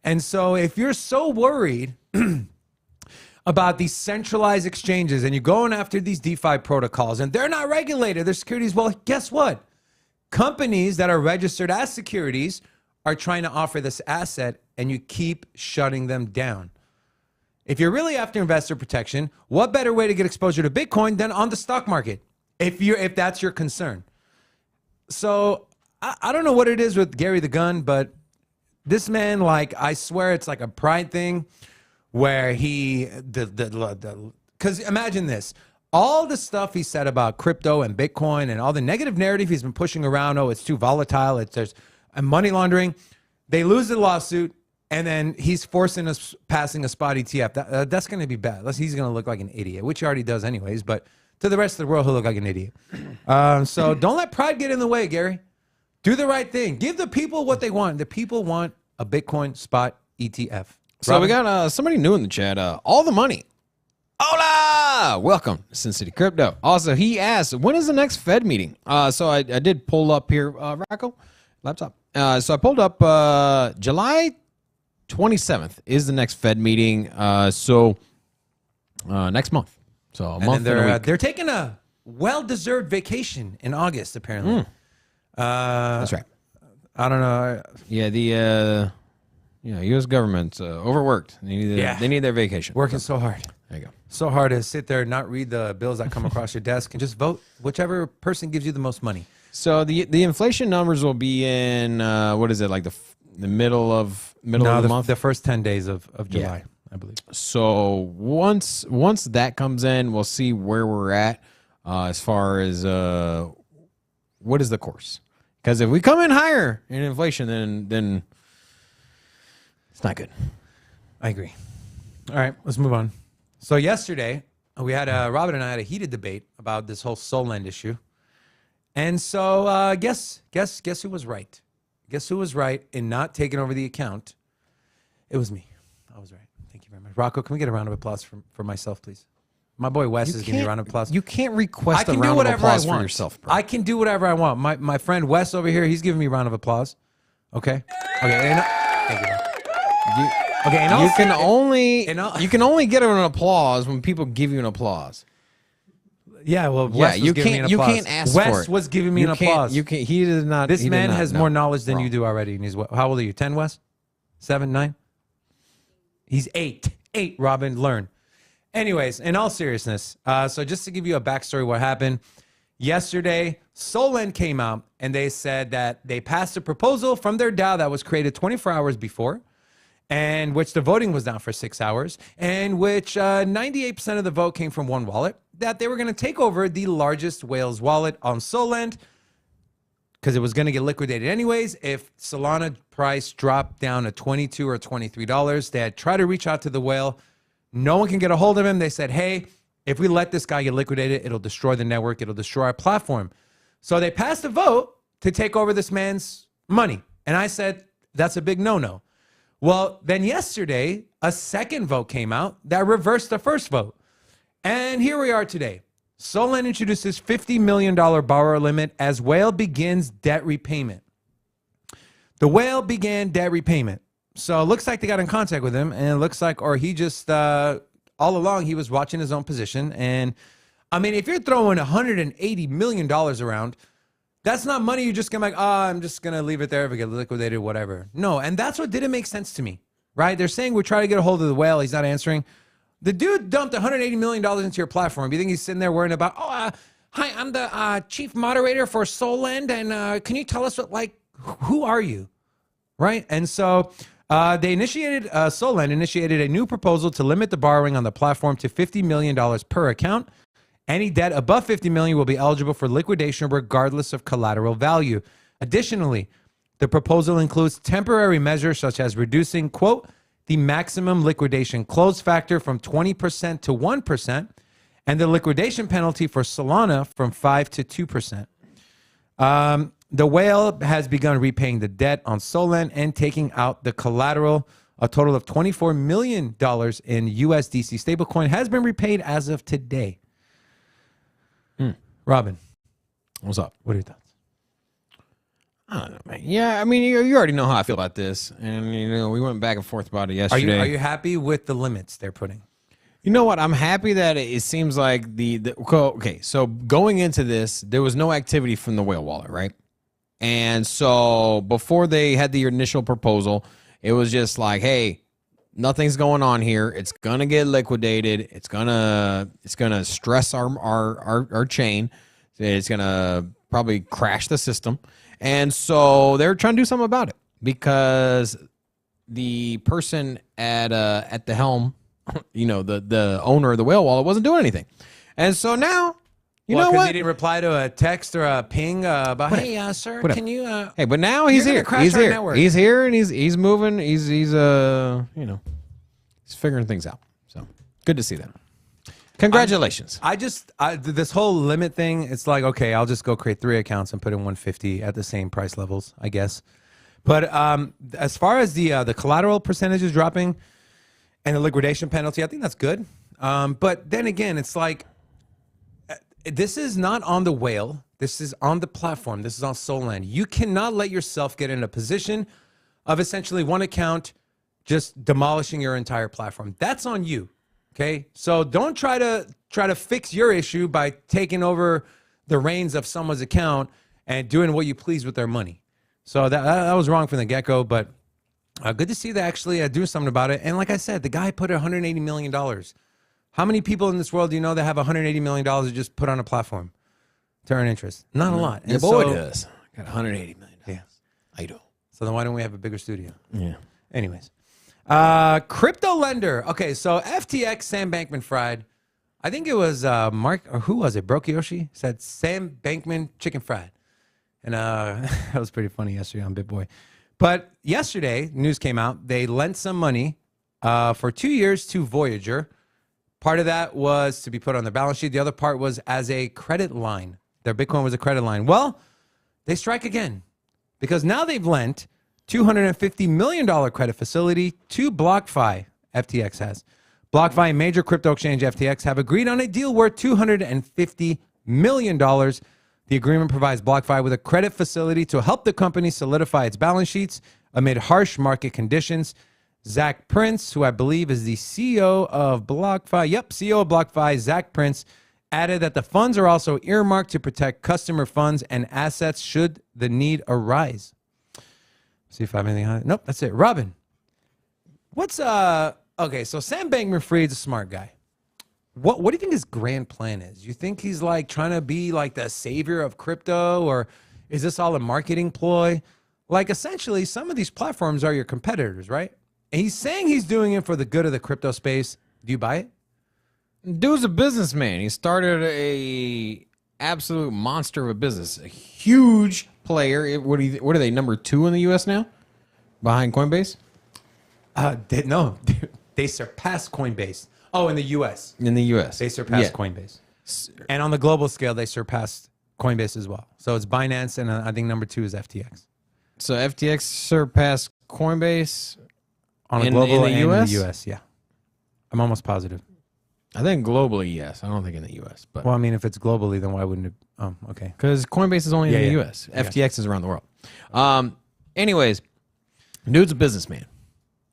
And so if you're so worried about these centralized exchanges and you're going after these DeFi protocols and they're not regulated, they're securities, well, guess what? Companies that are registered as securities are trying to offer this asset and you keep shutting them down. If you're really after investor protection, what better way to get exposure to Bitcoin than on the stock market? If that's your concern. So I don't know what it is with Gary the Gun, but this man, like, I swear it's like a pride thing where because imagine this, all the stuff he said about crypto and Bitcoin and all the negative narrative he's been pushing around, oh, it's too volatile, there's money laundering, they lose the lawsuit, and then he's forcing us passing a spot ETF. That's going to be bad. He's going to look like an idiot, which he already does anyways, but to the rest of the world, he'll look like an idiot. So don't let pride get in the way, Gary. Do the right thing. Give the people what they want. The people want a Bitcoin spot ETF. So we got somebody new in the chat. All the money. Hola! Welcome to Sin City Crypto. Also, he asked, when is the next Fed meeting? So I did pull up here, Rocco, laptop. So I pulled up July 27th is the next Fed meeting. So next month. So a month and a week. They're taking a well-deserved vacation in August, apparently. That's right. I don't know. Yeah, the U.S. government's overworked. They need their vacation. Working so hard. There you go. So hard to sit there and not read the bills that come across your desk and just vote whichever person gives you the most money. So the inflation numbers will be in what is it, like the middle of the month? The first 10 days of July, I believe. So once that comes in, we'll see where we're at as far as what is the course. Because if we come in higher in inflation, then it's not good. I agree. All right, let's move on. So yesterday, we had Robin and I had a heated debate about this whole Solend issue. And so guess who was right? Guess who was right in not taking over the account? It was me. I was right. Thank you very much. Rocco, can we get a round of applause for myself, please? My boy Wes is giving me a round of applause. You can't request a round of applause for yourself, bro. I can do whatever I want. My friend Wes over here, he's giving me a round of applause. Okay? Okay. Thank you. You can only get an applause when people give you an applause. Yeah, well, Yeah, Wes was you giving me can't- an you applause. can't ask Wes for it. was giving me an applause. You can't. He did not. This he did man not, has no. more knowledge than Wrong. you do already. And he's how old are you? 10, Wes? 7, 9? He's 8. 8, Robin. Learn. Anyways, in all seriousness, so just to give you a backstory, what happened yesterday, Solend came out and they said that they passed a proposal from their DAO that was created 24 hours before, and which the voting was down for 6 hours, and which 98% of the vote came from one wallet, that they were going to take over the largest whales wallet on Solend because it was going to get liquidated anyways. If Solana price dropped down to $22 or $23, they had tried to reach out to the whale. No one can get a hold of him. They said, hey, if we let this guy get liquidated, it'll destroy the network. It'll destroy our platform. So they passed a vote to take over this man's money. And I said, that's a big no-no. Well, then yesterday, a second vote came out that reversed the first vote. And here we are today. Solend introduces $50 million borrower limit as whale begins debt repayment. The whale began debt repayment. So it looks like they got in contact with him, and it looks like, or he just, all along, he was watching his own position. And I mean, if you're throwing $180 million around, that's not money you're just gonna like, I'm just gonna leave it there if it get liquidated, whatever. No, and that's what didn't make sense to me, right? They're saying we're trying to get a hold of the whale. He's not answering. The dude dumped $180 million into your platform. You think he's sitting there worrying about, hi, I'm the chief moderator for Solend, and can you tell us who are you, right? And so Solend initiated a new proposal to limit the borrowing on the platform to $50 million per account. Any debt above $50 million will be eligible for liquidation regardless of collateral value. Additionally, the proposal includes temporary measures such as reducing, quote, the maximum liquidation close factor from 20% to 1%, and the liquidation penalty for Solana from 5 to 2%. The whale has begun repaying the debt on Solend and taking out the collateral. A total of $24 million in USDC stablecoin has been repaid as of today. Robin, What's up? what are your thoughts? I don't know, man. Yeah, I mean, you already know how I feel about this, and we went back and forth about it yesterday. Are you happy with the limits they're putting? You know what? I'm happy that it seems like okay. So going into this, there was no activity from the whale wallet, right? And so before they had the initial proposal, it was just like, hey, nothing's going on here. It's gonna get liquidated. It's gonna stress our chain. It's gonna probably crash the system. And so they're trying to do something about it because the person at the helm, the owner of the whale wallet wasn't doing anything. And so now, you know what? He didn't reply to a text or a ping about, hey, sir, can you? Hey, but now he's You're gonna here. crash He's our here. network. He's here, and he's moving. He's he's figuring things out. So good to see that. Congratulations. This whole limit thing, it's like, okay, I'll just go create 3 accounts and put in 150 at the same price levels, I guess. But as far as the collateral percentages dropping and the liquidation penalty, I think that's good. But then again, it's like, this is not on the whale. This is on the platform. This is on Solend. You cannot let yourself get in a position of essentially one account just demolishing your entire platform. That's on you. Okay. So don't try to fix your issue by taking over the reins of someone's account and doing what you please with their money. So that was wrong from the get-go, but good to see they actually do something about it. And like I said, the guy put $180 million. How many people in this world do you know that have $180 million to just put on a platform to earn interest? Not a lot. Your boy does. Got $180 million. Yeah. I do. So then why don't we have a bigger studio? Yeah. Anyways. Crypto lender. Okay, so FTX Sam Bankman-Fried. I think it was Mark, or who was it? Broke Yoshi said Sam Bankman chicken fried. And that was pretty funny yesterday on BitBoy. But yesterday, news came out. They lent some money for 2 years to Voyager. Part of that was to be put on their balance sheet. The other part was as a credit line. Their Bitcoin was a credit line. Well, they strike again because now they've lent $250 million credit facility to BlockFi, FTX has. BlockFi and major crypto exchange FTX have agreed on a deal worth $250 million. The agreement provides BlockFi with a credit facility to help the company solidify its balance sheets amid harsh market conditions. Zach Prince, who I believe is the CEO of BlockFi. Yep, CEO of BlockFi, Zach Prince, added that the funds are also earmarked to protect customer funds and assets should the need arise. See if I have anything on it. Nope, that's it. Robin, what's okay, so Sam Bankman-Fried's a smart guy. What do you think his grand plan is? You think he's like trying to be like the savior of crypto, or is this all a marketing ploy? Like essentially some of these platforms are your competitors, right? And he's saying he's doing it for the good of the crypto space. Do you buy it? Dude's a businessman. He started a absolute monster of a business, a huge player. What are they, number 2 in the U.S. now, behind Coinbase? No, they surpassed Coinbase. Oh, in the U.S. In the U.S. They surpassed Coinbase. And on the global scale, they surpassed Coinbase as well. So it's Binance, and I think number 2 is FTX. So FTX surpassed Coinbase On a global and in the U.S., yeah. I'm almost positive. I think globally, yes. I don't think in the U.S. But Well, I mean, if it's globally, then why wouldn't it? Oh, okay. because Coinbase is only in the Yeah. U.S. FTX is around the world. Anyways, dude's a businessman,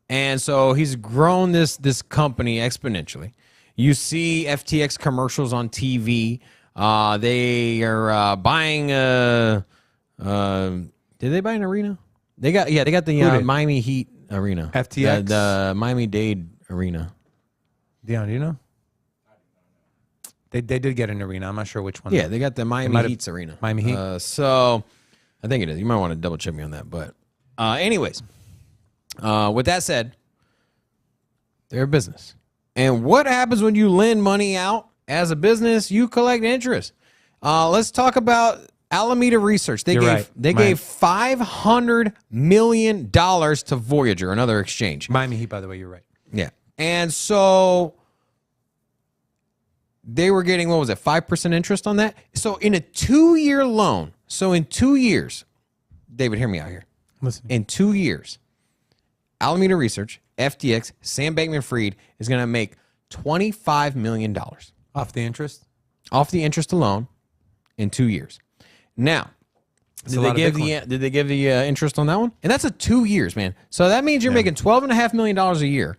and so he's grown this company exponentially. You see FTX commercials on TV. They are buying. Did they buy an arena? They got the Miami Heat arena. FTX? the Miami-Dade arena. Dion, do you know? They did get an arena. I'm not sure which one. Yeah, they got the Miami Heat's arena. Miami Heat? So I think it is. You might want to double check me on that. But anyways, with that said, they're a business. And what happens when you lend money out as a business? You collect interest. Let's talk about Alameda Research. They gave $500 million to Voyager, another exchange. Miami Heat, by the way, you're right. Yeah. And so they were getting, 5% interest on that? So in a 2-year loan, so in 2 years, David, hear me out here. Listen. In 2 years, Alameda Research, FTX, Sam Bankman-Fried is going to make $25 million Off the interest? off the interest alone in 2 years. Now, did they give the interest on that one? And that's a 2 years, man. So that means you're making $12.5 million a year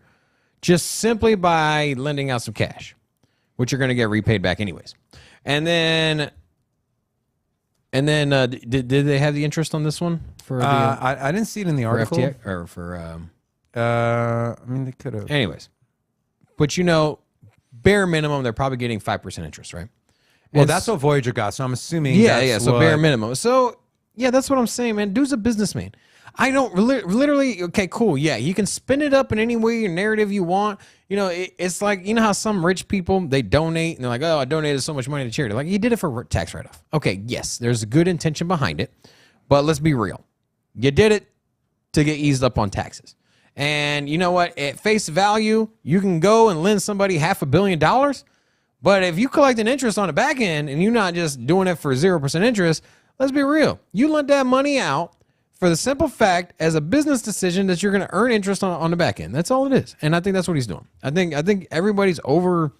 just simply by lending out some cash, which you're going to get repaid back anyways. And then did they have the interest on this one for I didn't see it in the for article. FTX or for I mean, they could have. anyways. But bare minimum they're probably getting 5% interest, right? Well, And that's what Voyager got, so I'm assuming. So bare minimum. So yeah, that's what I'm saying, man. Dude's a businessman. I don't literally. Okay, cool. Yeah, you can spin it up in any way, your narrative you want. It's like, how some rich people, they donate and they're like, oh, I donated so much money to charity. Like, you did it for tax write-off. Okay, yes, there's a good intention behind it, but let's be real. You did it to get eased up on taxes. And you know what? At face value, you can go and lend somebody $500 million. But if you collect an interest on the back end and you're not just doing it for 0% interest, let's be real. You lent that money out for the simple fact as a business decision that you're going to earn interest on the back end. That's all it is. And I think that's what he's doing. I think everybody's over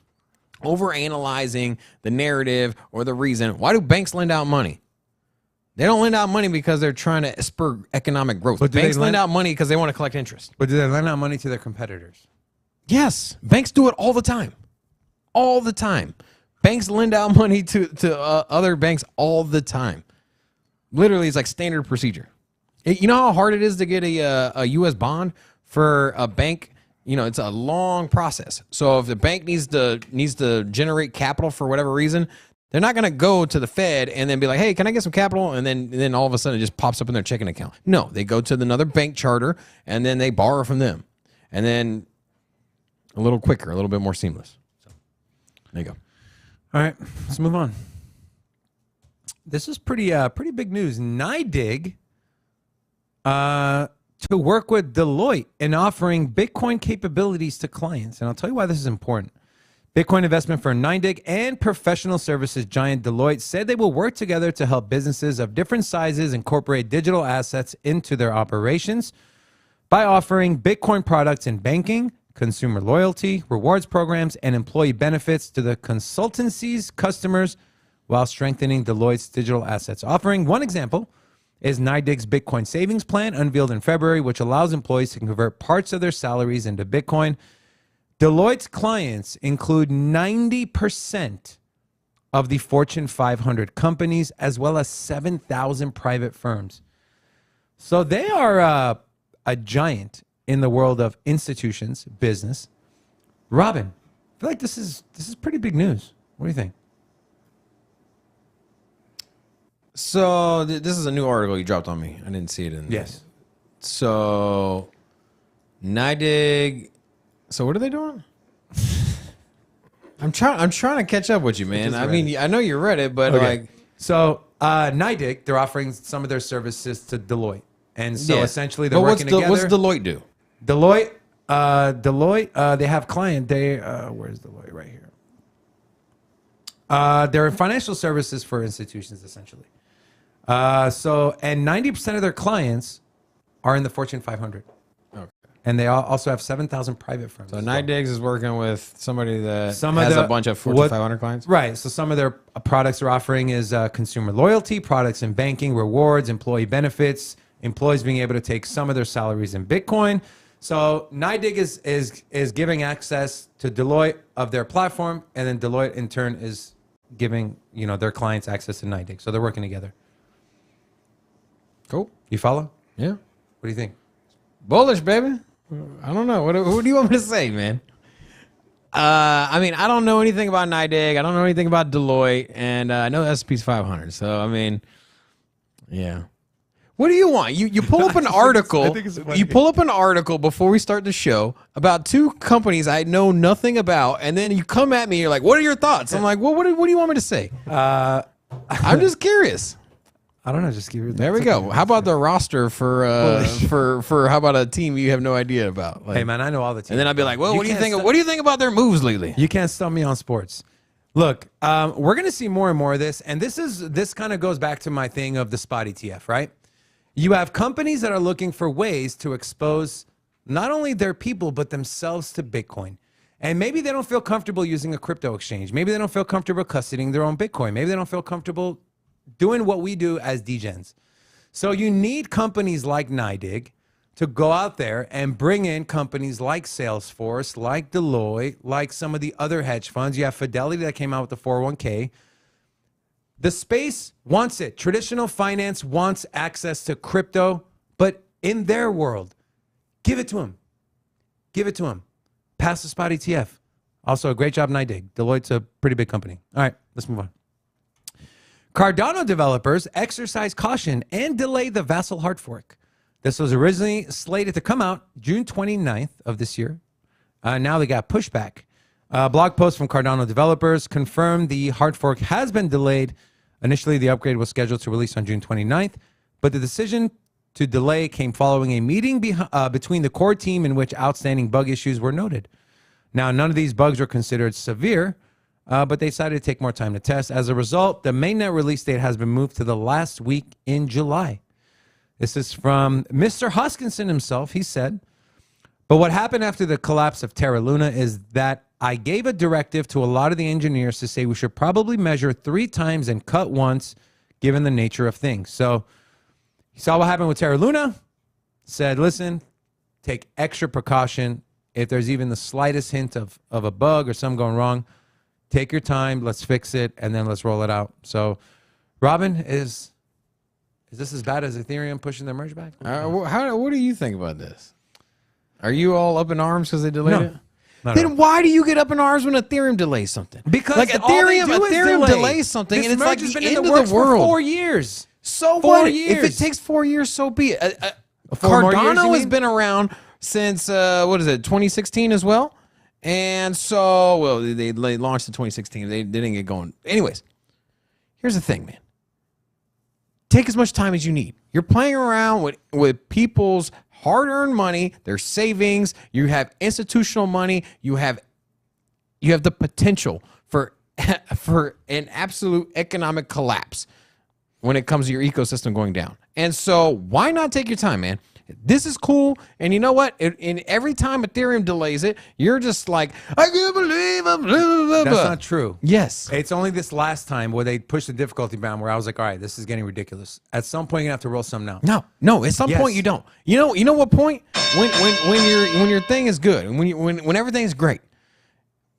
analyzing the narrative or the reason. Why do banks lend out money? They don't lend out money because they're trying to spur economic growth. But banks lend out money because they want to collect interest. But do they lend out money to their competitors? Yes. Banks do it all the time. All the time. Banks lend out money to other banks all the time. Literally, it's like standard procedure. You know how hard it is to get a U.S. bond for a bank? It's a long process. So if the bank needs to generate capital for whatever reason, they're not going to go to the Fed and then be like, hey, can I get some capital? And then all of a sudden it just pops up in their checking account. No, they go to another bank charter and then they borrow from them. And then a little quicker, a little bit more seamless. So there you go. All right, let's move on. This is pretty big news. NYDIG to work with Deloitte in offering Bitcoin capabilities to clients. And I'll tell you why this is important. Bitcoin investment firm NYDIG and professional services giant Deloitte said they will work together to help businesses of different sizes incorporate digital assets into their operations by offering Bitcoin products in banking, consumer loyalty, rewards programs, and employee benefits to the consultancy's customers while strengthening Deloitte's digital assets offering. One example is NYDIG's Bitcoin savings plan unveiled in February, which allows employees to convert parts of their salaries into Bitcoin. Deloitte's clients include 90% of the Fortune 500 companies, as well as 7,000 private firms. So they are a giant in the world of institutions, business. Robin, I feel like this is pretty big news. What do you think? So this is a new article you dropped on me. I didn't see it in. Yes. So NYDIG. So what are they doing? I'm trying to catch up with you, man. I mean, I know you read it, but like, so NYDIG, they're offering some of their services to Deloitte, and so essentially they're working together. What's Deloitte do? Deloitte, they have client. Where's Deloitte? Right here. They're financial services for institutions, essentially. And 90% of their clients are in the Fortune 500. Okay. And they also have 7,000 private firms. So NYDIG is working with somebody that has a bunch of Fortune 500 clients? Right. So some of their products they're offering is consumer loyalty, products in banking, rewards, employee benefits, employees being able to take some of their salaries in Bitcoin. So NYDIG is giving access to Deloitte of their platform, and then Deloitte in turn is giving their clients access to NYDIG. So they're working together. Cool. You follow? Yeah. What do you think? Bullish, baby. I don't know. What do you want me to say, man? I mean, I don't know anything about NYDIG. I don't know anything about Deloitte, and I know S&P's 500. So I mean, yeah. What do you want? You pull up an article. You pull up an article before we start the show about two companies I know nothing about, and then you come at me. You're like, "What are your thoughts?" I'm like, "Well, what do you want me to say?" I'm just curious. I don't know. Just give you. There we go. How about the roster for how about a team you have no idea about? Like, hey man, I know all the teams. And then I'd be like, "Well, what do you think? What do you think about their moves lately?" You can't stump me on sports. Look, we're gonna see more and more of this, and this kind of goes back to my thing of the spot ETF, right? You have companies that are looking for ways to expose not only their people, but themselves to Bitcoin. And maybe they don't feel comfortable using a crypto exchange. Maybe they don't feel comfortable custodying their own Bitcoin. Maybe they don't feel comfortable doing what we do as degens. So you need companies like NYDIG to go out there and bring in companies like Salesforce, like Deloitte, like some of the other hedge funds. You have Fidelity that came out with the 401k. The space wants it. Traditional finance wants access to crypto, but in their world, give it to them. Give it to them. Pass the spot ETF. Also, a great job, NYDIG. Deloitte's a pretty big company. All right, let's move on. Cardano developers exercise caution and delay the Vassal hard fork. This was originally slated to come out June 29th of this year. Now they got pushback. Blog post from Cardano developers confirmed the hard fork has been delayed. Initially, the upgrade was scheduled to release on June 29th, but the decision to delay came following a meeting between the core team in which outstanding bug issues were noted. Now, none of these bugs were considered severe, but they decided to take more time to test. As a result, the mainnet release date has been moved to the last week in July. This is from Mr. Hoskinson himself. He said, but what happened after the collapse of Terra Luna is that I gave a directive to a lot of the engineers to say we should probably measure 3 times and cut once, given the nature of things. So you saw what happened with Terra Luna, said, listen, take extra precaution. If there's even the slightest hint of a bug or something going wrong, take your time, let's fix it, and then let's roll it out. So, Robin, is this as bad as Ethereum pushing their merge back? What do you think about this? Are you all up in arms because they delayed it? Then why do you get up in arms when Ethereum delays something? Because like Ethereum delay. delays something, this and it's like has the been end in the of works the world. for 4 years. So 4 what? years. If it takes 4 years, so be it. 4 more years, Cardano you has mean? been around since 2016 as well, and so they launched in 2016. They didn't get going. Anyways, here's the thing, man. Take as much time as you need. You're playing around with people's hard-earned money, their savings. You have institutional money. You have the potential for an absolute economic collapse when it comes to your ecosystem going down. And so why not take your time, man? This is cool. And you know what? In every time Ethereum delays it, you're just like, I can't believe it. Blah, blah, blah. That's not true. Yes. It's only this last time where they pushed the difficulty bound where I was like, all right, this is getting ridiculous. At some point, you're going to have to roll some out. No. At some point, you don't. You know what point? When your thing is good and when everything is great.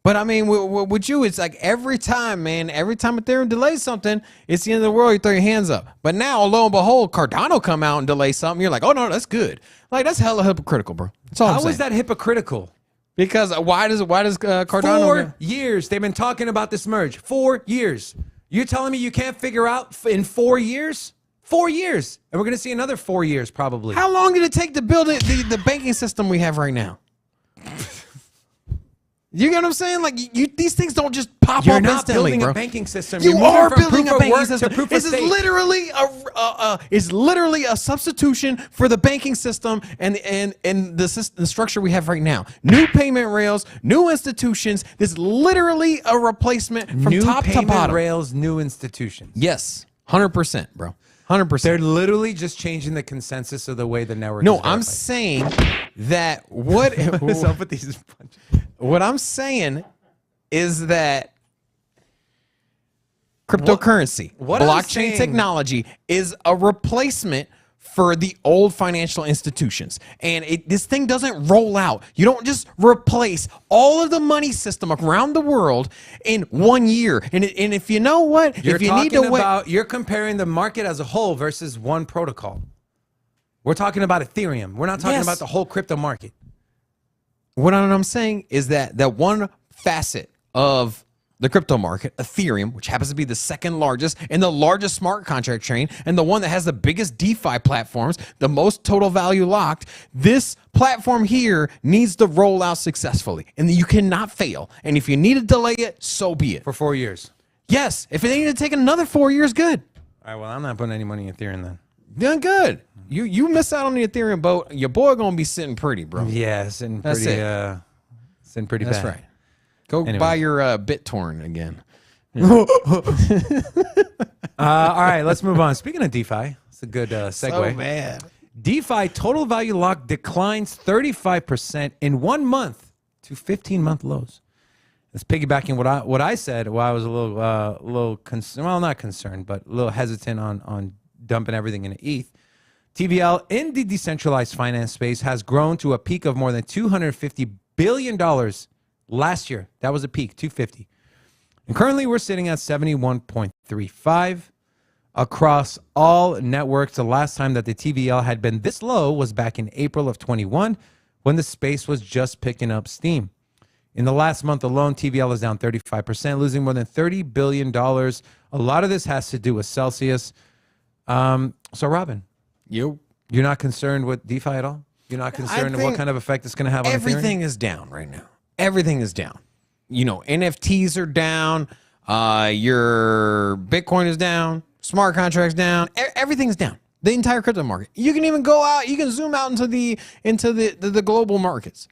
But I mean, with you, it's like every time, man, every time Ethereum delays something, it's the end of the world. You throw your hands up. But now, lo and behold, Cardano come out and delay something. You're like, oh no, that's good. Like that's hella hypocritical, bro. That's all I'm How saying. is that hypocritical? Because why does Cardano? 4 years they've been talking about this merge. 4 years. You're telling me you can't figure out in 4 years? 4 years, and we're gonna see another 4 years probably. How long did it take to build the banking system we have right now? You get what I'm saying? Like these things don't just pop You're up not instantly, building bro. a banking system. You You're moving are from building proof a of banking work system. to proof of This is literally a substitution for the banking system and the structure we have right now. New payment rails, new institutions. This is literally a replacement from New top to payment bottom. rails, new institutions. Yes, 100%, bro. 100%. They're literally just changing the consensus of the way the network. No, is I'm verified. saying that what What's up with these? what I'm saying is that cryptocurrency, what I'm blockchain saying- technology is a replacement for the old financial institutions. And this thing doesn't roll out. You don't just replace all of the money system around the world in 1 year. And if you know what, You're if you talking need to wait, about you're comparing the market as a whole versus one protocol. We're talking about Ethereum. We're not talking Yes. about the whole crypto market. what I'm saying is that one facet of the crypto market, Ethereum, which happens to be the second largest and the largest smart contract chain, and the one that has the biggest DeFi platforms, the most total value locked, this platform here needs to roll out successfully. And you cannot fail. And if you need to delay it, so be it. For 4 years. Yes, if it need to take another 4 years, good. All right, well, I'm not putting any money in Ethereum then. Then good. You miss out on the Ethereum boat, your boy gonna be sitting pretty, bro. Yeah, it's in That's pretty, it. it's in pretty That's bad. right. Go Anyways. buy your BitTorrent again. All right, let's move on. Speaking of DeFi, it's a good segue. bad. DeFi total value lock declines 35% in 1 month to 15-month lows. It's piggybacking what I said. While I was a little concerned, well, not concerned, but a little hesitant on dumping everything into ETH. TVL in the decentralized finance space has grown to a peak of more than $250 billion last year. That was a peak, 250. And currently we're sitting at 71.35 across all networks. The last time that the TVL had been this low was back in April of 21 when the space was just picking up steam. In the last month alone, TVL is down 35%, losing more than $30 billion. A lot of this has to do with Celsius. So, Robin, you're not concerned with DeFi at all? You're not concerned with what think kind of effect it's going to have on Ethereum? Everything is down right now. Everything is down. You know, NFTs are down. Your Bitcoin is down. Smart contracts down. Everything's down. The entire crypto market. You can even go out. You can zoom out into the global markets.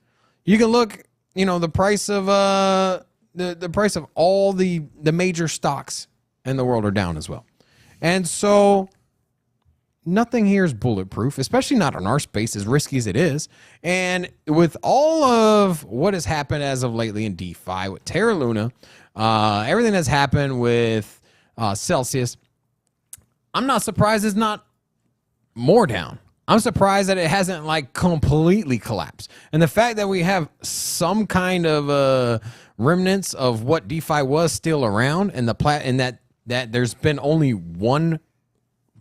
You can look. You know, the price of the price of all the major stocks in the world are down as well. And so nothing here is bulletproof, especially not in our space, as risky as it is. And with all of what has happened as of lately in DeFi, with Terra Luna, everything that's happened with Celsius, I'm not surprised it's not more down. I'm surprised that it hasn't like completely collapsed. And the fact that we have some kind of remnants of what DeFi was still around, and that there's been only one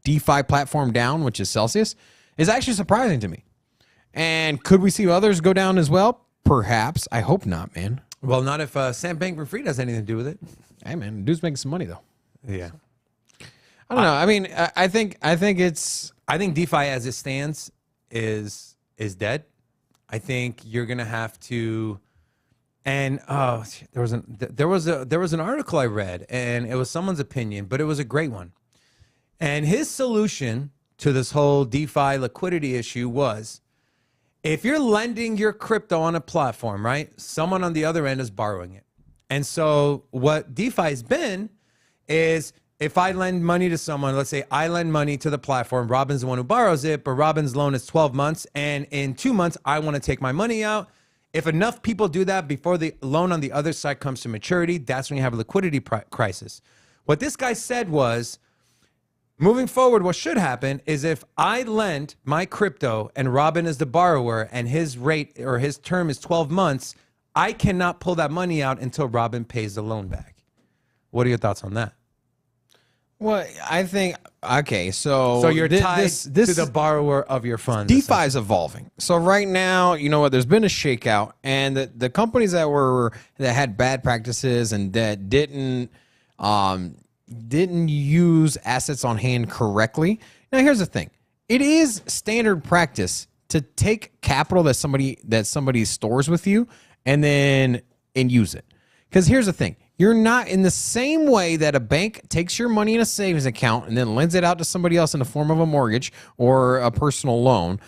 DeFi platform down, which is Celsius, is actually surprising to me. And could we see others go down as well? Perhaps. I hope not, man. Well, not if Sam Bankman-Fried has anything to do with it. Hey, man, dude's making some money though. Yeah. I don't know. I mean, I think DeFi as it stands is dead. I think you're gonna have to, and there was an article I read, and it was someone's opinion, but it was a great one. And his solution to this whole DeFi liquidity issue was, if you're lending your crypto on a platform, right, someone on the other end is borrowing it. And so what DeFi has been is, if I lend money to someone, let's say I lend money to the platform, Robin's the one who borrows it, but Robin's loan is 12 months, and in 2 months, I want to take my money out. If enough people do that before the loan on the other side comes to maturity, that's when you have a liquidity crisis. What this guy said was, moving forward, what should happen is, if I lend my crypto and Robin is the borrower and his rate or his term is 12 months, I cannot pull that money out until Robin pays the loan back. What are your thoughts on that? Well, I think, okay, so So you're tied to the borrower of your funds. DeFi is evolving. So right now, you know what? There's been a shakeout, and the companies that had bad practices and that didn't use assets on hand correctly. Now, here's the thing: it is standard practice to take capital that somebody stores with you and use it. Because here's the thing: you're not in the same way that a bank takes your money in a savings account and then lends it out to somebody else in the form of a mortgage or a personal loan.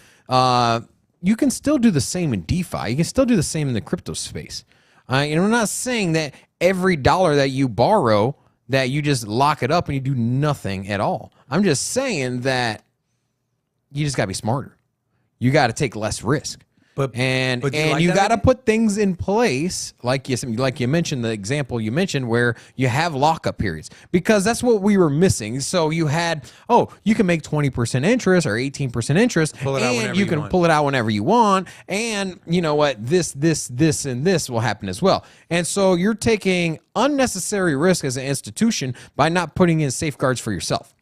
You can still do the same in DeFi. You can still do the same in the crypto space. And I'm not saying that every dollar that you borrow, that you just lock it up and you do nothing at all. I'm just saying that you just got to be smarter. You got to take less risk. But you got to put things in place, like you mentioned, the example you mentioned where you have lockup periods, because that's what we were missing. So you had, you can make 20% interest or 18% interest, and you can pull it out whenever you want. And you know what? This, and this will happen as well. And so you're taking unnecessary risk as an institution by not putting in safeguards for yourself.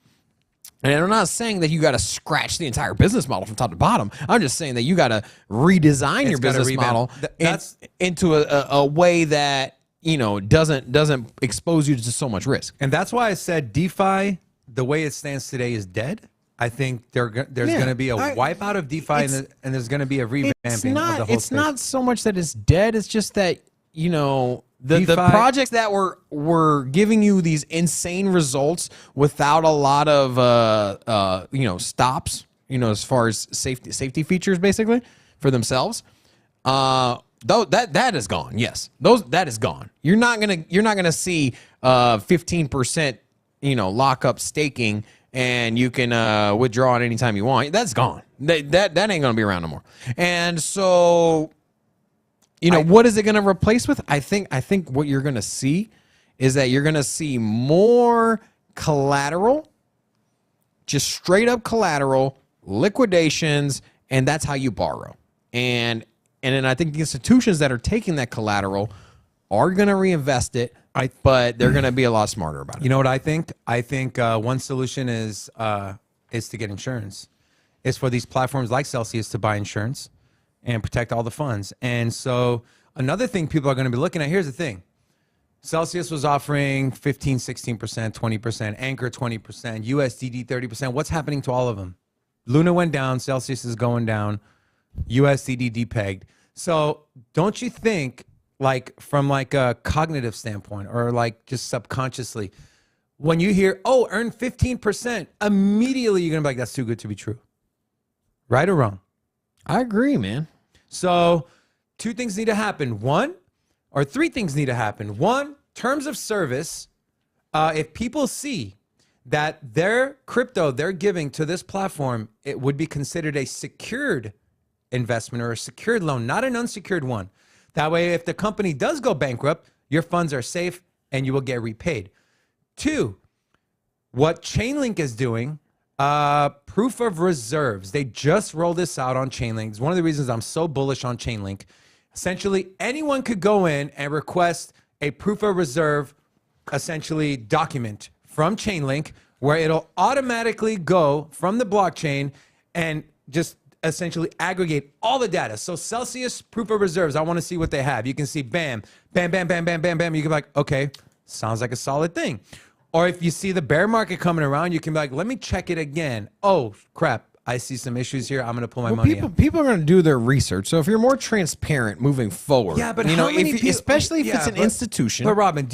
And I'm not saying that you got to scratch the entire business model from top to bottom. I'm just saying that you got to redesign your business model into a way that, doesn't expose you to so much risk. And that's why I said DeFi, the way it stands today, is dead. I think there's going to be a wipeout of DeFi, and there's going to be a revamping of the whole space. It's not so much that it's dead. It's just that, the projects that were giving you these insane results without a lot of stops, as far as safety features basically for themselves, though that is gone. Yes, that is gone. You're not gonna see 15% lockup staking, and you can withdraw it anytime you want. That's gone. That ain't gonna be around no more. And so, what is it going to replace with? I think what you're going to see is that you're going to see more collateral, just straight up collateral, liquidations, and that's how you borrow. And then I think the institutions that are taking that collateral are going to reinvest it, but they're going to be a lot smarter about it. You know what I think? I think one solution is to get insurance. It's for these platforms like Celsius to buy insurance and protect all the funds. And so another thing people are going to be looking at, here's the thing. Celsius was offering 15, 16%, 20%, Anchor 20%, USDD 30%. What's happening to all of them? Luna went down, Celsius is going down, USDD depegged. So don't you think, from a cognitive standpoint, or just subconsciously, when you hear, earn 15%, immediately you're going to be like, that's too good to be true. Right or wrong? I agree, man. So three things need to happen. One, terms of service. If people see that their crypto they're giving to this platform, it would be considered a secured investment or a secured loan, not an unsecured one. That way, if the company does go bankrupt, your funds are safe and you will get repaid. Two, what Chainlink is doing, proof of reserves. They just rolled this out on Chainlink. It's one of the reasons I'm so bullish on Chainlink. Essentially, anyone could go in and request a proof of reserve, essentially document from Chainlink, where it'll automatically go from the blockchain and just essentially aggregate all the data. So Celsius proof of reserves, I want to see what they have. You can see bam, bam, bam, bam, bam, bam, bam. You can be like, okay, sounds like a solid thing. Or if you see the bear market coming around, you can be like, let me check it again. Oh, crap. I see some issues here. I'm going to pull my money out. People are going to do their research. So if you're more transparent moving forward, but especially if it's an institution. But Robin,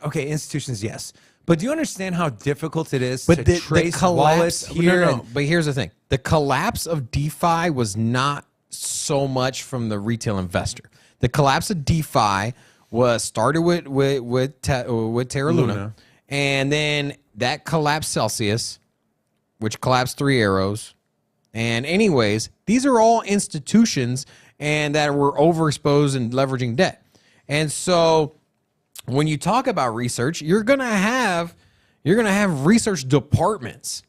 okay, institutions, yes. But do you understand how difficult it is to trace wallets here? No. But here's the thing. The collapse of DeFi was not so much from the retail investor. The collapse of DeFi was started with Terra Luna. And then that collapsed Celsius, which collapsed Three Arrows. And anyways, these are all institutions and that were overexposed and leveraging debt. And so when you talk about research, you're gonna have research departments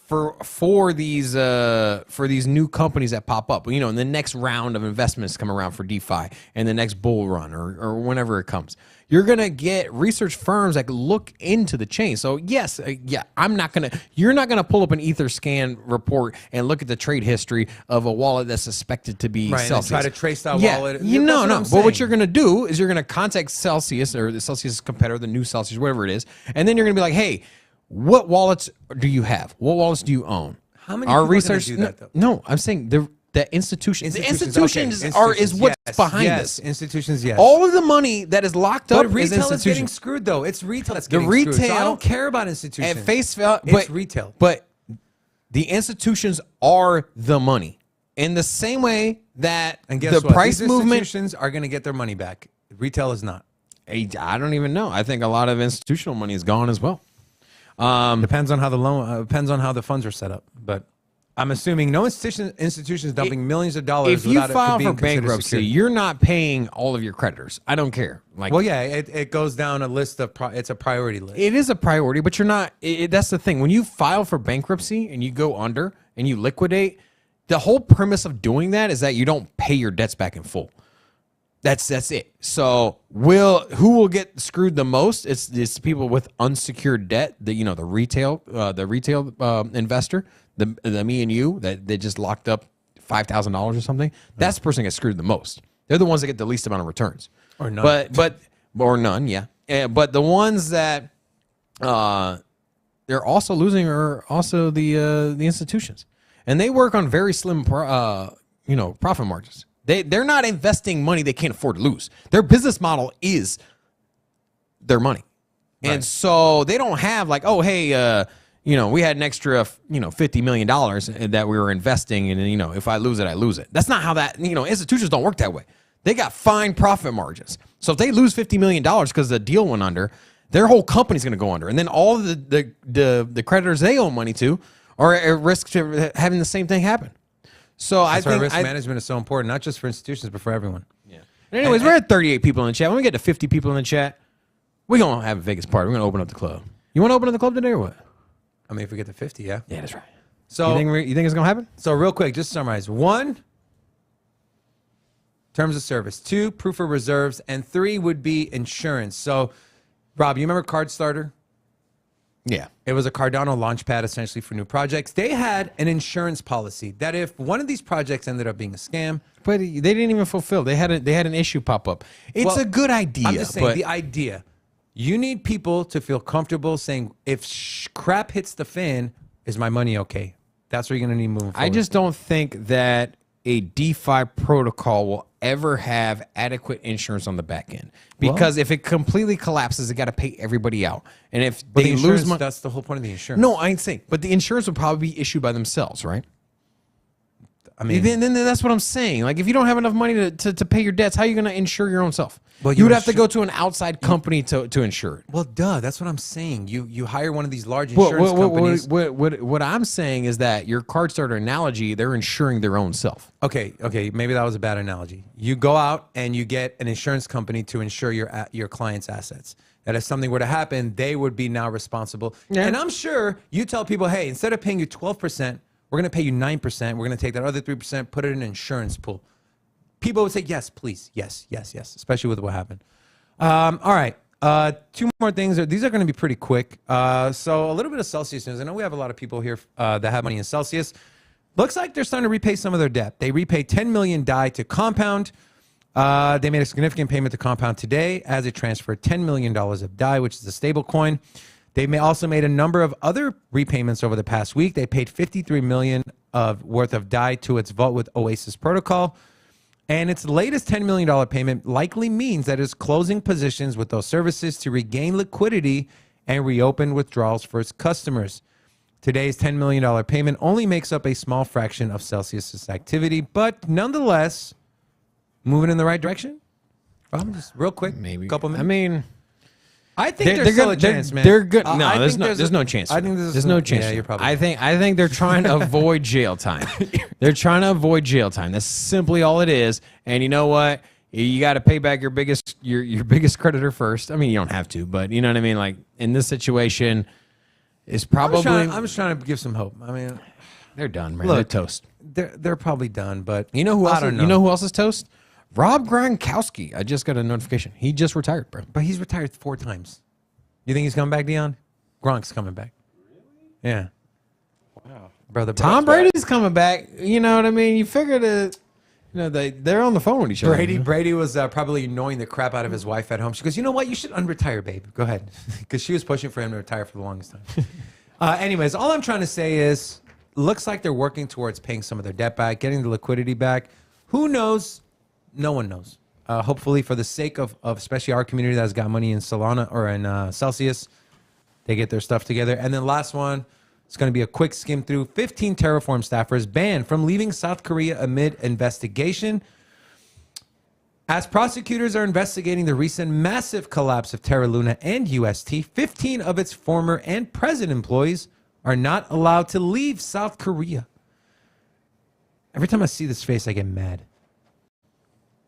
for these new companies that pop up, you know, in the next round of investments come around for DeFi and the next bull run or whenever it comes, you're gonna get research firms that look into the chain. So yes, you're not gonna pull up an Etherscan report and look at the trade history of a wallet that's suspected to be Celsius. And try to trace that wallet. But what you're gonna do is you're gonna contact Celsius or the Celsius competitor, the new Celsius, whatever it is, and then you're gonna be like, hey, what wallets do you have? What wallets do you own? How many people research do that, though? No, I'm saying the institutions. The institutions okay. is what's behind this. Institutions, yes. All of the money that is locked up But retail is is getting institutions. screwed, though. It's retail that's The getting screwed. So I retail- don't care about institutions. At face value, It's retail. But the institutions are the money. In the same way that And guess the what? price These movement, institutions are going to get their money back. Retail is not. I don't even know. I think a lot of institutional money is gone as well. Depends on how the loan. Depends on how the funds are set up. But I'm assuming no institution is dumping millions of dollars. If you without file it being for considered bankruptcy, security. you're not paying all of your creditors. I don't care. Like, Well, yeah, it goes down a list of. It's a priority list. it is a priority, but you're not. That's the thing. When you file for bankruptcy and you go under and you liquidate, the whole premise of doing that is that you don't pay your debts back in full. That's it. So who will get screwed the most? It's people with unsecured debt. The retail investor, the me and you that they just locked up $5,000 or something. That's the person that gets screwed the most. They're the ones that get the least amount of returns Or none. But or none. Yeah. But the ones that they're also losing are also the institutions, and they work on very slim profit margins. They're not investing money they can't afford to lose. Their business model is their money. Right. And so they don't have like, oh, hey, we had an extra, $50 million that we were investing and, if I lose it, I lose it. That's not how that, institutions don't work that way. They got fine profit margins. So if they lose $50 million because the deal went under, their whole company's going to go under. And then all of the creditors they owe money to are at risk to having the same thing happen. So That's I why think risk management is so important, not just for institutions, but for everyone. Yeah. And anyways, we're at 38 people in the chat. When we get to 50 people in the chat, we're going to have a Vegas party. We're going to open up the club. You want to open up the club today or what? I mean, if we get to 50, yeah. Yeah, that's right. So You think it's going to happen? So real quick, just to summarize. 1, terms of service. 2, proof of reserves. And 3 would be insurance. So, Rob, you remember Card Starter? Yeah. It was a Cardano launchpad essentially for new projects. They had an insurance policy that if one of these projects ended up being a scam, But they didn't even fulfill. They had an issue pop up. It's Well, a good idea. I'm just saying but the idea. You need people to feel comfortable saying, if crap hits the fan, is my money okay? That's what you're going to need moving forward. I just don't think that a DeFi protocol will ever have adequate insurance on the back end. Because if it completely collapses, they got to pay everybody out. And if But they the lose insurance, money. that's the whole point of the insurance. No, I ain't saying. But the insurance would probably be issued by themselves, right? I mean, Then that's what I'm saying. Like, if you don't have enough money to pay your debts, how are you going to insure your own self? Well, you you would have to insure- go to an outside company to insure it. well, duh. That's what I'm saying. You hire one of these large insurance companies. What I'm saying is that your card starter analogy, they're insuring their own self. Okay, maybe that was a bad analogy. You go out and you get an insurance company to insure your client's assets. That if something were to happen, they would be now responsible. Yeah. And I'm sure you tell people, hey, instead of paying you 12%, we're going to pay you 9%. We're going to take that other 3%, put it in an insurance pool. People would say, yes, please. Yes, especially with what happened. All right. 2 more things. These are going to be pretty quick. So a little bit of Celsius news. I know we have a lot of people here that have money in Celsius. Looks like they're starting to repay some of their debt. They repaid 10 million DAI to Compound. They made a significant payment to Compound today as it transferred $10 million of DAI, which is a stable coin. They also made a number of other repayments over the past week. They paid 53 million worth of DAI to its vault with Oasis Protocol. And its latest $10 million payment likely means that it's closing positions with those services to regain liquidity and reopen withdrawals for its customers. Today's $10 million payment only makes up a small fraction of Celsius's activity, but nonetheless, moving in the right direction. Just real quick, Maybe. couple minutes. I mean, I think there's still a chance, man. They're good. I No, think there's no chance. I think there's no chance. Yeah, you're probably. I think they're trying to avoid jail time. They're trying to avoid jail time. That's simply all it is. And you know what? You got to pay back your biggest creditor first. I mean, you don't have to, but you know what I mean. Like in this situation, is probably I'm just trying to give some hope. I mean, they're done, man. Look, They're toast. they're probably done, but You know who else? I don't know. You know who else is toast? Rob Gronkowski. I just got a notification. He just retired, bro. But he's retired 4 times. You think he's coming back, Dion? Gronk's coming back. Yeah. Wow. Brother. Tom Brady's coming back. You know what I mean? You figure that, they're on the phone with each other. Brady was probably annoying the crap out of his wife at home. She goes, you know what? You should unretire, babe. Go ahead. Because she was pushing for him to retire for the longest time. Anyways, all I'm trying to say is, looks like they're working towards paying some of their debt back, getting the liquidity back. Who knows? No one knows. Hopefully, for the sake of especially our community that has got money in Solana or in Celsius, they get their stuff together. And then last one, it's going to be a quick skim through. 15 Terraform staffers banned from leaving South Korea amid investigation. As prosecutors are investigating the recent massive collapse of Terra Luna and UST, 15 of its former and present employees are not allowed to leave South Korea. Every time I see this face, I get mad.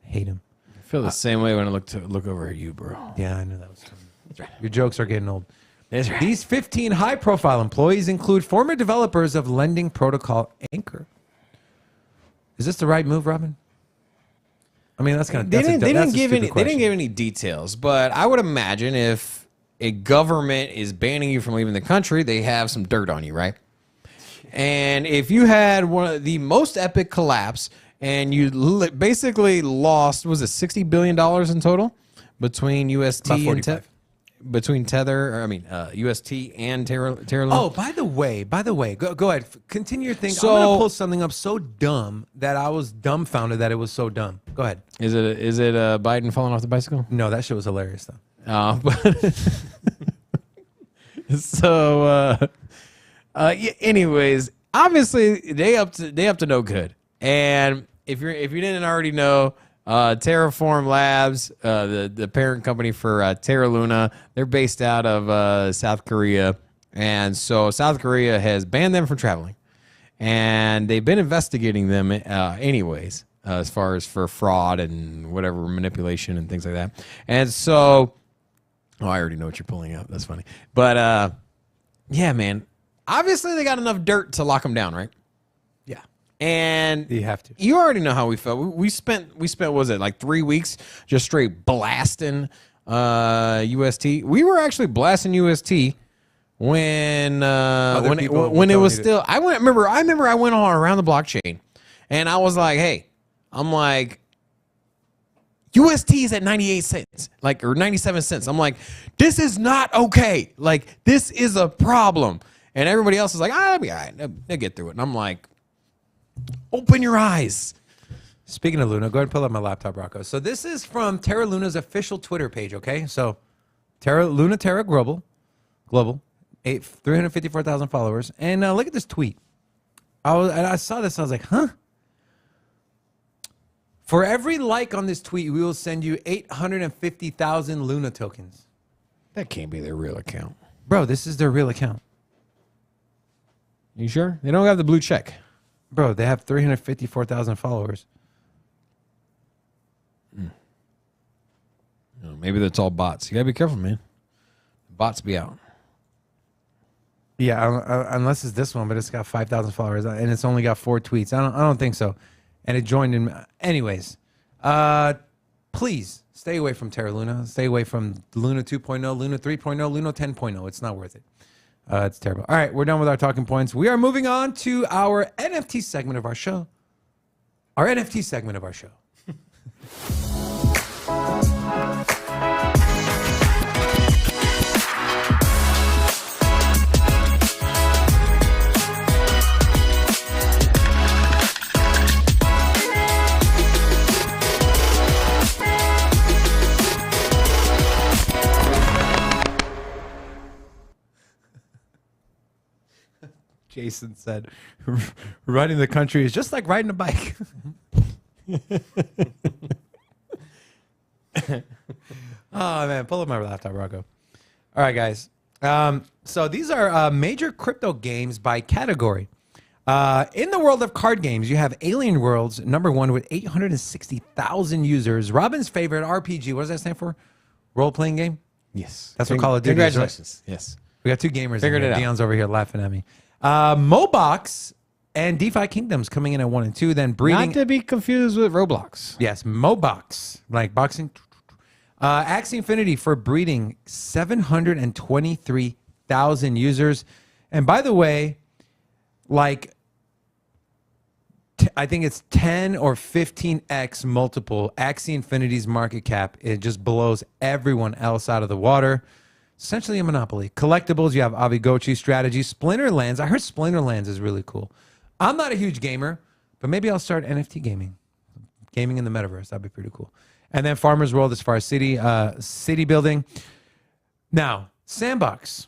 I hate him. I feel the same way when I look over at you, bro. Yeah, I knew that was coming. That's right. Your jokes are getting old. That's right. These 15 high-profile employees include former developers of lending protocol Anchor. Is this the right move, Robin? I mean, that's kind of They didn't give any details, but I would imagine if a government is banning you from leaving the country, they have some dirt on you, right? And if you had one of the most epic collapse and you basically lost, was it $60 billion in total between UST and between UST and Terra Luna? Oh, by the way, go ahead. Continue your thing. So- I'm going to pull something up so dumb that I was dumbfounded that it was so dumb. Go ahead. Is it Biden falling off the bicycle? No, that shit was hilarious, though. Anyways, obviously they up to no good. And if you didn't already know, Terraform Labs, the parent company for Terra Luna, they're based out of South Korea, and so South Korea has banned them from traveling, and they've been investigating them anyways, as far as for fraud and whatever manipulation and things like that. And so, I already know what you're pulling up. That's funny, but yeah, man. Obviously, they got enough dirt to lock them down, right? Yeah. And You have to. You already know how we felt. We spent what was it, like 3 weeks just straight blasting UST. We were actually blasting UST when it was still. I remember I went on around the blockchain, and I was like, hey, I'm like, UST is at 98 cents, or 97 cents. I'm like, this is not okay. Like, this is a problem. And everybody else is like, I'll be all right. They'll get through it. And I'm like, open your eyes. Speaking of Luna, go ahead and pull up my laptop, Rocco. So this is from Terra Luna's official Twitter page, okay? So Terra Global, 354,000 followers. And look at this tweet. I saw this, I was like, huh? For every like on this tweet, we will send you 850,000 Luna tokens. That can't be their real account. Bro, this is their real account. You sure? They don't have the blue check. Bro, they have 354,000 followers. Maybe that's all bots. You gotta be careful, man. Bots be out. Yeah, unless it's this one, but it's got 5,000 followers and it's only got 4 tweets. I don't think so. And it joined in. Anyways, please stay away from Terra Luna. Stay away from Luna 2.0, Luna 3.0, Luna 10.0. It's not worth it. It's terrible. All right, we're done with our talking points. We are moving on to our NFT segment of our show. Jason said, riding the country is just like riding a bike. Oh, man. Pull up my laptop, Rocco. All right, guys. So these are major crypto games by category. In the world of card games, you have Alien Worlds, number 1 with 860,000 users. Robin's favorite RPG. What does that stand for? Role-playing game? Yes. That's what Call of Duty is, right? Congratulations. Yes. We got two gamers. Figured in it here. out. Dion's over here laughing at me. Mobox and DeFi Kingdoms coming in at 1 and 2. Then breeding. Not to be confused with Roblox. Yes, Mobox, like boxing. Axie Infinity for breeding 723,000 users. And by the way, like, I think it's 10 or 15x multiple. Axie Infinity's market cap, it just blows everyone else out of the water. Essentially a monopoly. Collectibles, you have Avigochi strategy. Splinterlands, I heard Splinterlands is really cool. I'm not a huge gamer, but maybe I'll start NFT gaming. Gaming in the metaverse, that'd be pretty cool. And then Farmer's World as far as city building. Now, Sandbox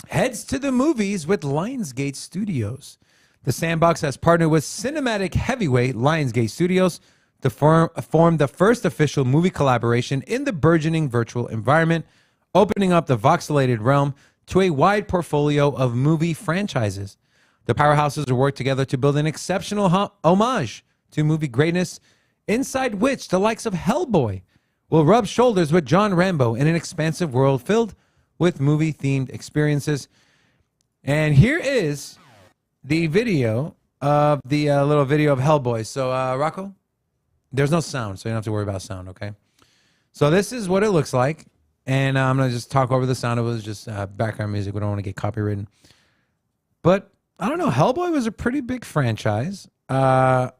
heads to the movies with Lionsgate Studios. The Sandbox has partnered with cinematic heavyweight Lionsgate Studios to form the first official movie collaboration in the burgeoning virtual environment, opening up the voxelated realm to a wide portfolio of movie franchises. The powerhouses will work together to build an exceptional homage to movie greatness, inside which the likes of Hellboy will rub shoulders with John Rambo in an expansive world filled with movie-themed experiences. And here is the video of the little video of Hellboy. So, Rocco, there's no sound, so you don't have to worry about sound, okay? So this is what it looks like. And I'm going to just talk over the sound. It was just background music. We don't want to get copywritten. But, I don't know. Hellboy was a pretty big franchise. I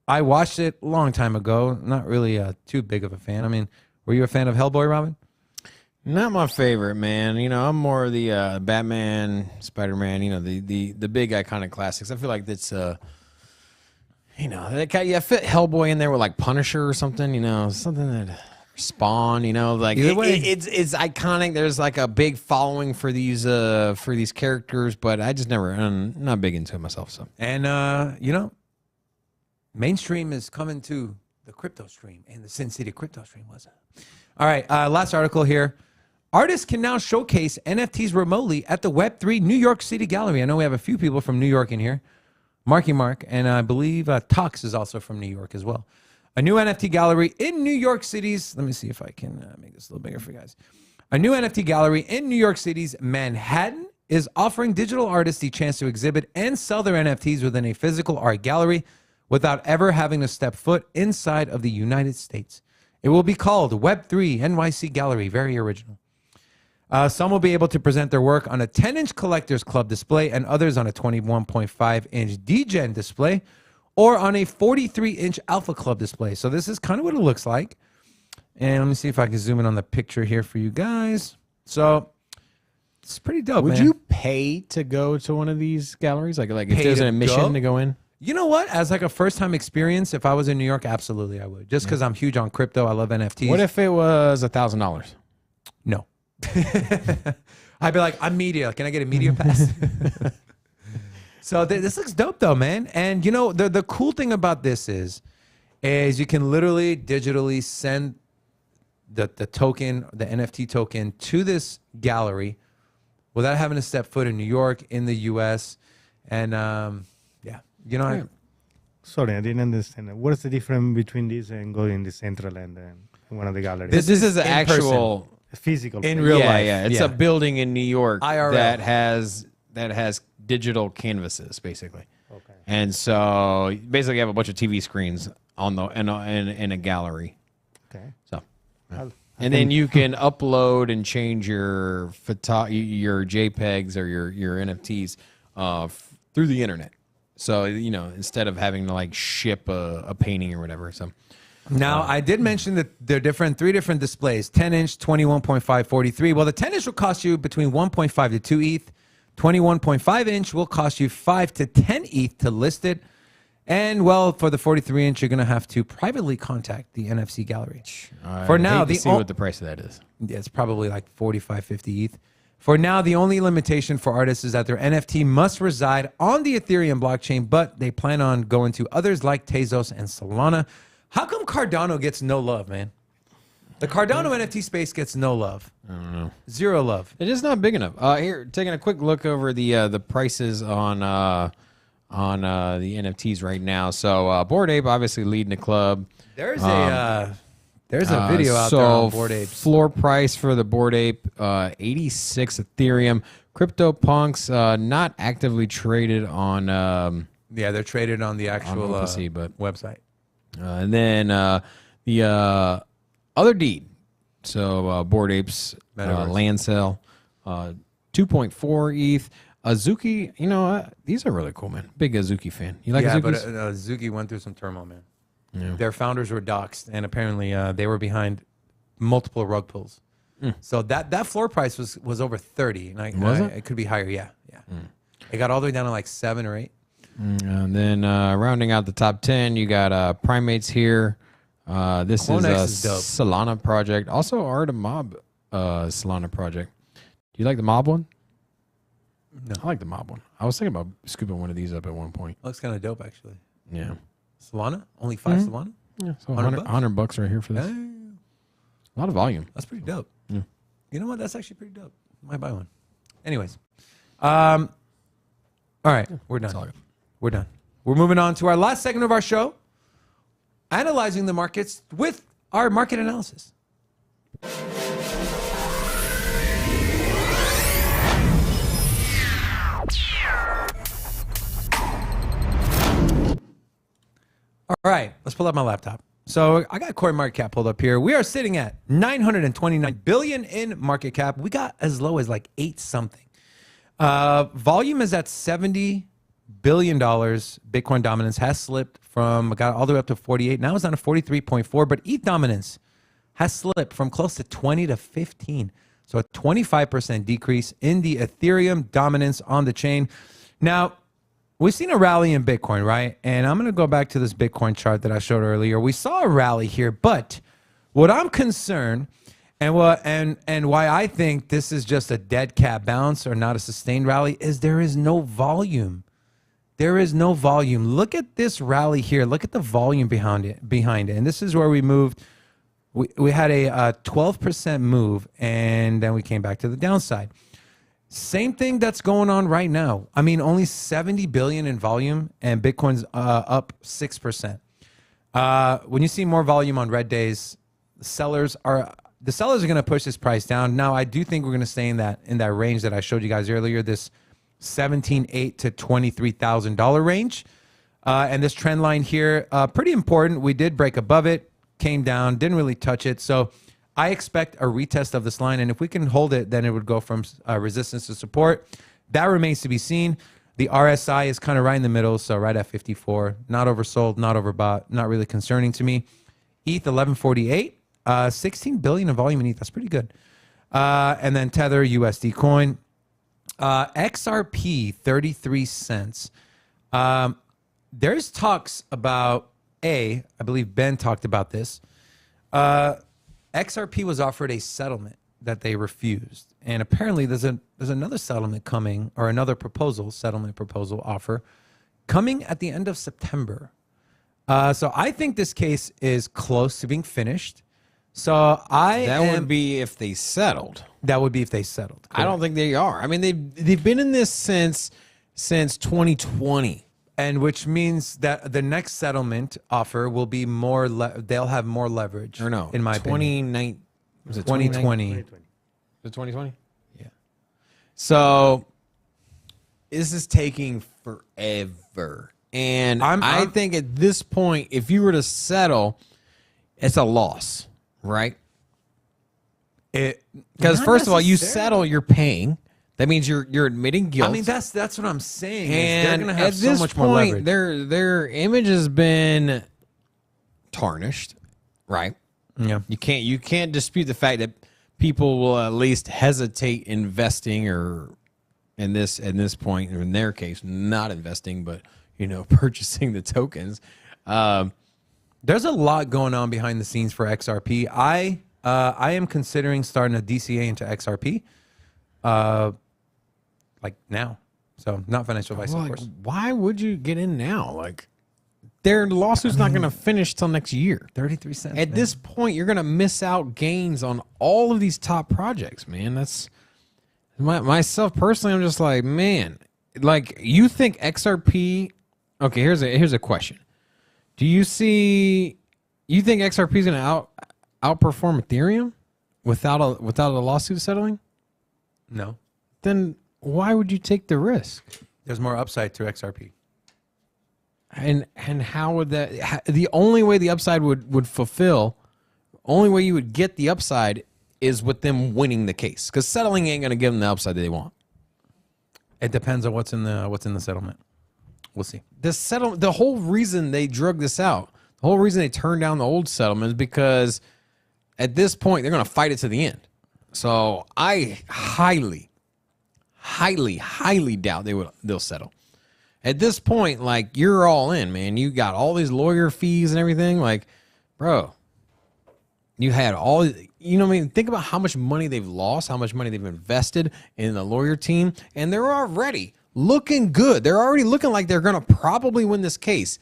watched it a long time ago. Not really too big of a fan. I mean, were you a fan of Hellboy, Robin? Not my favorite, man. You know, I'm more of the Batman, Spider-Man, you know, the big iconic classics. I feel like that's, you know, that kind of, fit Hellboy in there with like Punisher or something, you know, something that Spawn, you know, like it's iconic. There's like a big following for these characters, but I just never, I'm not big into it myself. So, and, you know, mainstream is coming to the crypto stream, and the Sin City crypto stream was it. All right, last article here. Artists can now showcase NFTs remotely at the Web3 New York City Gallery. I know we have a few people from New York in here. Marky Mark, and I believe Tox is also from New York as well. A new NFT gallery in New York City's, let me see if I can make this a little bigger for you guys. A new NFT gallery in New York City's Manhattan is offering digital artists the chance to exhibit and sell their NFTs within a physical art gallery without ever having to step foot inside of the United States. It will be called Web3 NYC Gallery, very original. Some will be able to present their work on a 10-inch Collectors Club display and others on a 21.5-inch DGen display or on a 43-inch Alpha Club display. So this is kind of what it looks like. And let me see if I can zoom in on the picture here for you guys. So it's pretty dope, would man. you pay to go to one of these galleries? Like if Pay there's to an admission go? to go in? You know what? As like a first-time experience, if I was in New York, absolutely I would. Just because I'm huge on crypto. I love NFTs. What if it was $1,000? No. I'd be like, I'm media. Can I get a media pass? So this looks dope, though, man. And, you know, the cool thing about this is you can literally digitally send the token, the NFT token, to this gallery without having to step foot in New York, in the U.S., and, yeah. You know, Right. Sorry, I didn't understand. What is the difference between this and going in the central and one of the galleries? This is an in actual physical. in place. real yeah, life. Yeah, it's Yeah. a building in New York IRL. that has digital canvases basically, Okay. and so basically you have a bunch of TV screens on the in a gallery. Okay. So, I'll- and then you can upload and change your your JPEGs or your NFTs through the internet. So you know instead of having to like ship a painting or whatever. So. Now, I did mention that there are three different displays, 10-inch, 21.5, 43. Well, the 10-inch will cost you between 1.5 to 2 ETH. 21.5-inch will cost you 5 to 10 ETH to list it. And, well, for the 43-inch, you're going to have to privately contact the NFC gallery. For now, see what the price of that is. Yeah, it's probably like 45, 50 ETH. For now, the only limitation for artists is that their NFT must reside on the Ethereum blockchain, but they plan on going to others like Tezos and Solana. How come Cardano gets no love, man? The Cardano NFT space gets no love. I don't know. Zero love. It is not big enough. Here, taking a quick look over the prices on the NFTs right now. So Bored Ape obviously leading the club. There's a There's a video out there on Bored Apes. Floor price for the Bored Ape, 86 Ethereum. CryptoPunks, not actively traded on. Yeah, they're traded on the actual OpenSea, but website. and then the other deed. So Bored Apes Metaverse. land sale, 2.4 ETH. Azuki, these are really cool, man. Big Azuki fan. You like Yeah, Azukis? but Zuki went through some turmoil, man. Yeah. Their founders were doxxed, and apparently they were behind multiple rug pulls. So that floor price was over 30. And Was it? It could be higher, yeah. It got all the way down to like 7 or 8. And then rounding out the top 10, you got Primates here. This Clonex is is a dope. Solana project. Also, Art of Mob Solana project. Do you like the Mob one? No. I like the Mob one. I was thinking about scooping one of these up at one point. Looks kind of dope, actually. Yeah. Solana? Only 5 Solana? Yeah. So 100 $100 bucks right here for this. Hey, A lot of volume. that's pretty dope. Yeah. You know what? That's actually pretty dope. Might buy one. Anyways. All right. We're all done. good. We're done. We're moving on to our last segment of our show, analyzing the markets with our market analysis. All right, let's pull up my laptop. So I got CoinMarketCap pulled up here. We are sitting at 929 billion in market cap. We got as low as like 8 something. Volume is at $70 billion. Bitcoin dominance has slipped got all the way up to 48. Now it's down to 43.4. But ETH dominance has slipped from close to 20 to 15. So a 25% decrease in the Ethereum dominance on the chain. Now, we've seen a rally in Bitcoin, right? And I'm going to go back to this Bitcoin chart that I showed earlier. We saw a rally here, but what I'm concerned and why I think this is just a dead cat bounce or not a sustained rally is there is no volume. There is no volume. Look at this rally here. Look at the volume behind it. And this is where we moved. We had a 12% move, and then we came back to the downside. Same thing that's going on right now. I mean, only 70 billion in volume, and Bitcoin's up 6%. When you see more volume on red days, the sellers are going to push this price down. Now, I do think we're going to stay in that range that I showed you guys earlier, this $17,800 to $23,000 range. And this trend line here, pretty important. We did break above it, came down, didn't really touch it. So I expect a retest of this line. And if we can hold it, then it would go from resistance to support. That remains to be seen. The RSI is kind of right in the middle. So right at 54, not oversold, not overbought, not really concerning to me. ETH 1148, 16 billion in volume in ETH. That's pretty good. And then Tether USD coin. XRP 33 cents. There's talks about I believe Ben talked about this. XRP was offered a settlement that they refused, and apparently there's another settlement coming, or another settlement proposal offer coming at the end of September. So I think this case is close to being finished. So would be if they settled. That would be if they settled. I don't think they are. I mean, they've been in this since 2020. And which means that the next settlement offer will be more. They'll have more leverage. Or no, in my opinion, was it 2020? 2020. Was it 2020? Yeah. So this is taking forever, and I think at this point, if you were to settle, it's a loss, right? Because first of all, you settle, you're paying. That means you're admitting guilt. I mean, that's what I'm saying. And they're going to have at so this much more point, leverage. their image has been tarnished, right? Yeah. You can't dispute the fact that people will at least hesitate investing, or in this point, or in their case, not investing, but purchasing the tokens. There's a lot going on behind the scenes for XRP. I am considering starting a DCA into XRP. Like now. So not financial advice, of course. Why would you get in now? Like, their lawsuit's not going to finish till next year. 33 cents. At this point, you're going to miss out gains on all of these top projects, man. That's myself personally. I'm just like, man, like, you think XRP? Okay, here's a question. You think XRP is going to outperform Ethereum without a lawsuit settling, No. then why would you take the risk? There's more upside to XRP. And how would that? The only way the upside would fulfill, only way you would get the upside is with them winning the case, because settling ain't going to give them the upside that they want. It depends on what's in the settlement. We'll see. The whole reason they drug this out, the whole reason they turned down the old settlement is because at this point they're going to fight it to the end. So I highly doubt they'll settle. At this point, like, you're all in, man. You got all these lawyer fees and everything. Like, bro, you had all, you know what I mean? Think about how much money they've lost, how much money they've invested in the lawyer team, and they're already looking good. They're already looking like they're going to probably win this case.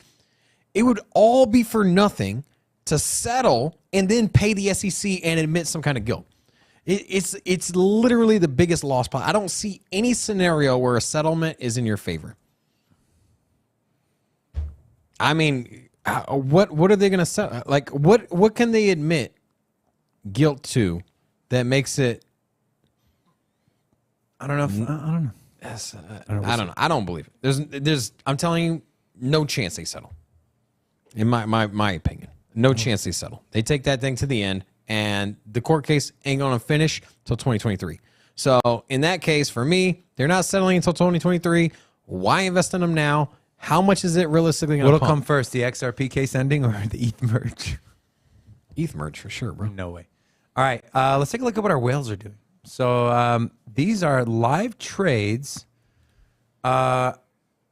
It would all be for nothing to settle and then pay the SEC and admit some kind of guilt. It's literally the biggest loss. I don't see any scenario where a settlement is in your favor. I mean, what are they going to settle? Like, what can they admit guilt to that makes it? I don't know. I don't know. Yes, I don't know. I don't believe it. There's. I'm telling you, no chance they settle. In my opinion, no chance they settle. They take that thing to the end, and the court case ain't gonna finish till 2023. So in that case, for me, they're not settling until 2023. Why invest in them now? How much is it realistically going to What'll come first, the XRP case ending or the ETH merge? ETH merge for sure, bro. No way. All right, let's take a look at what our whales are doing. So these are live trades, and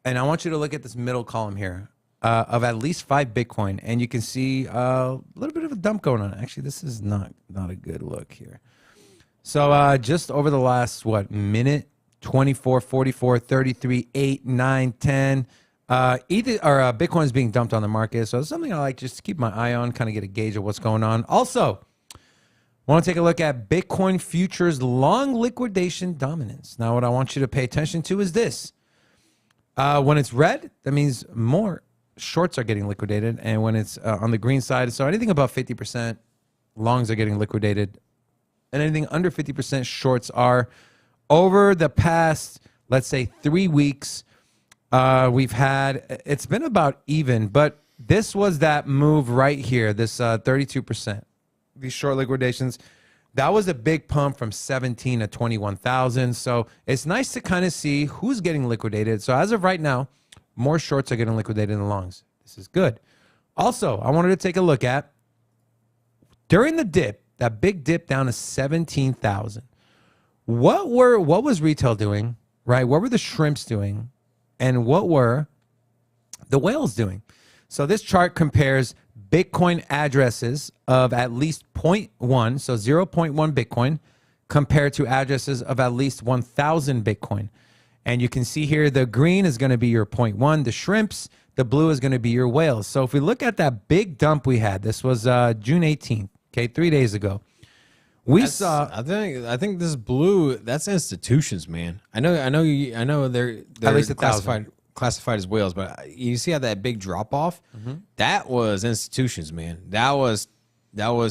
I want you to look at this middle column here of at least 5 Bitcoin, and you can see a little bit of a dump going on. Actually, this is not a good look here. So just over the last, minute, 24, 44, 33, 8, 9, 10, Bitcoin is being dumped on the market. So it's something I like just to keep my eye on, kind of get a gauge of what's going on. Also, want to take a look at Bitcoin futures long liquidation dominance. Now, what I want you to pay attention to is this. When it's red, that means more shorts are getting liquidated. And when it's on the green side, so anything above 50%, longs are getting liquidated. And anything under 50% shorts are. Over the past, let's say, 3 weeks, we've had, it's been about even, but this was that move right here, this 32%. These short liquidations, that was a big pump from 17 to 21,000. So it's nice to kind of see who's getting liquidated. So as of right now, more shorts are getting liquidated than longs. This is good. Also, I wanted to take a look at, during the dip, that big dip down to 17,000. What was retail doing, right? What were the shrimps doing? And what were the whales doing? So this chart compares Bitcoin addresses of at least 0.1, so 0.1 Bitcoin, compared to addresses of at least 1,000 Bitcoin. And you can see here, the green is going to be your 0.1, the shrimps, the blue is going to be your whales. So if we look at that big dump we had, this was June 18th, okay, 3 days ago. Saw. I think this blue. That's institutions, man. I know they're at least classified as whales, but you see how that big drop off? Mm-hmm. That was institutions, man. That was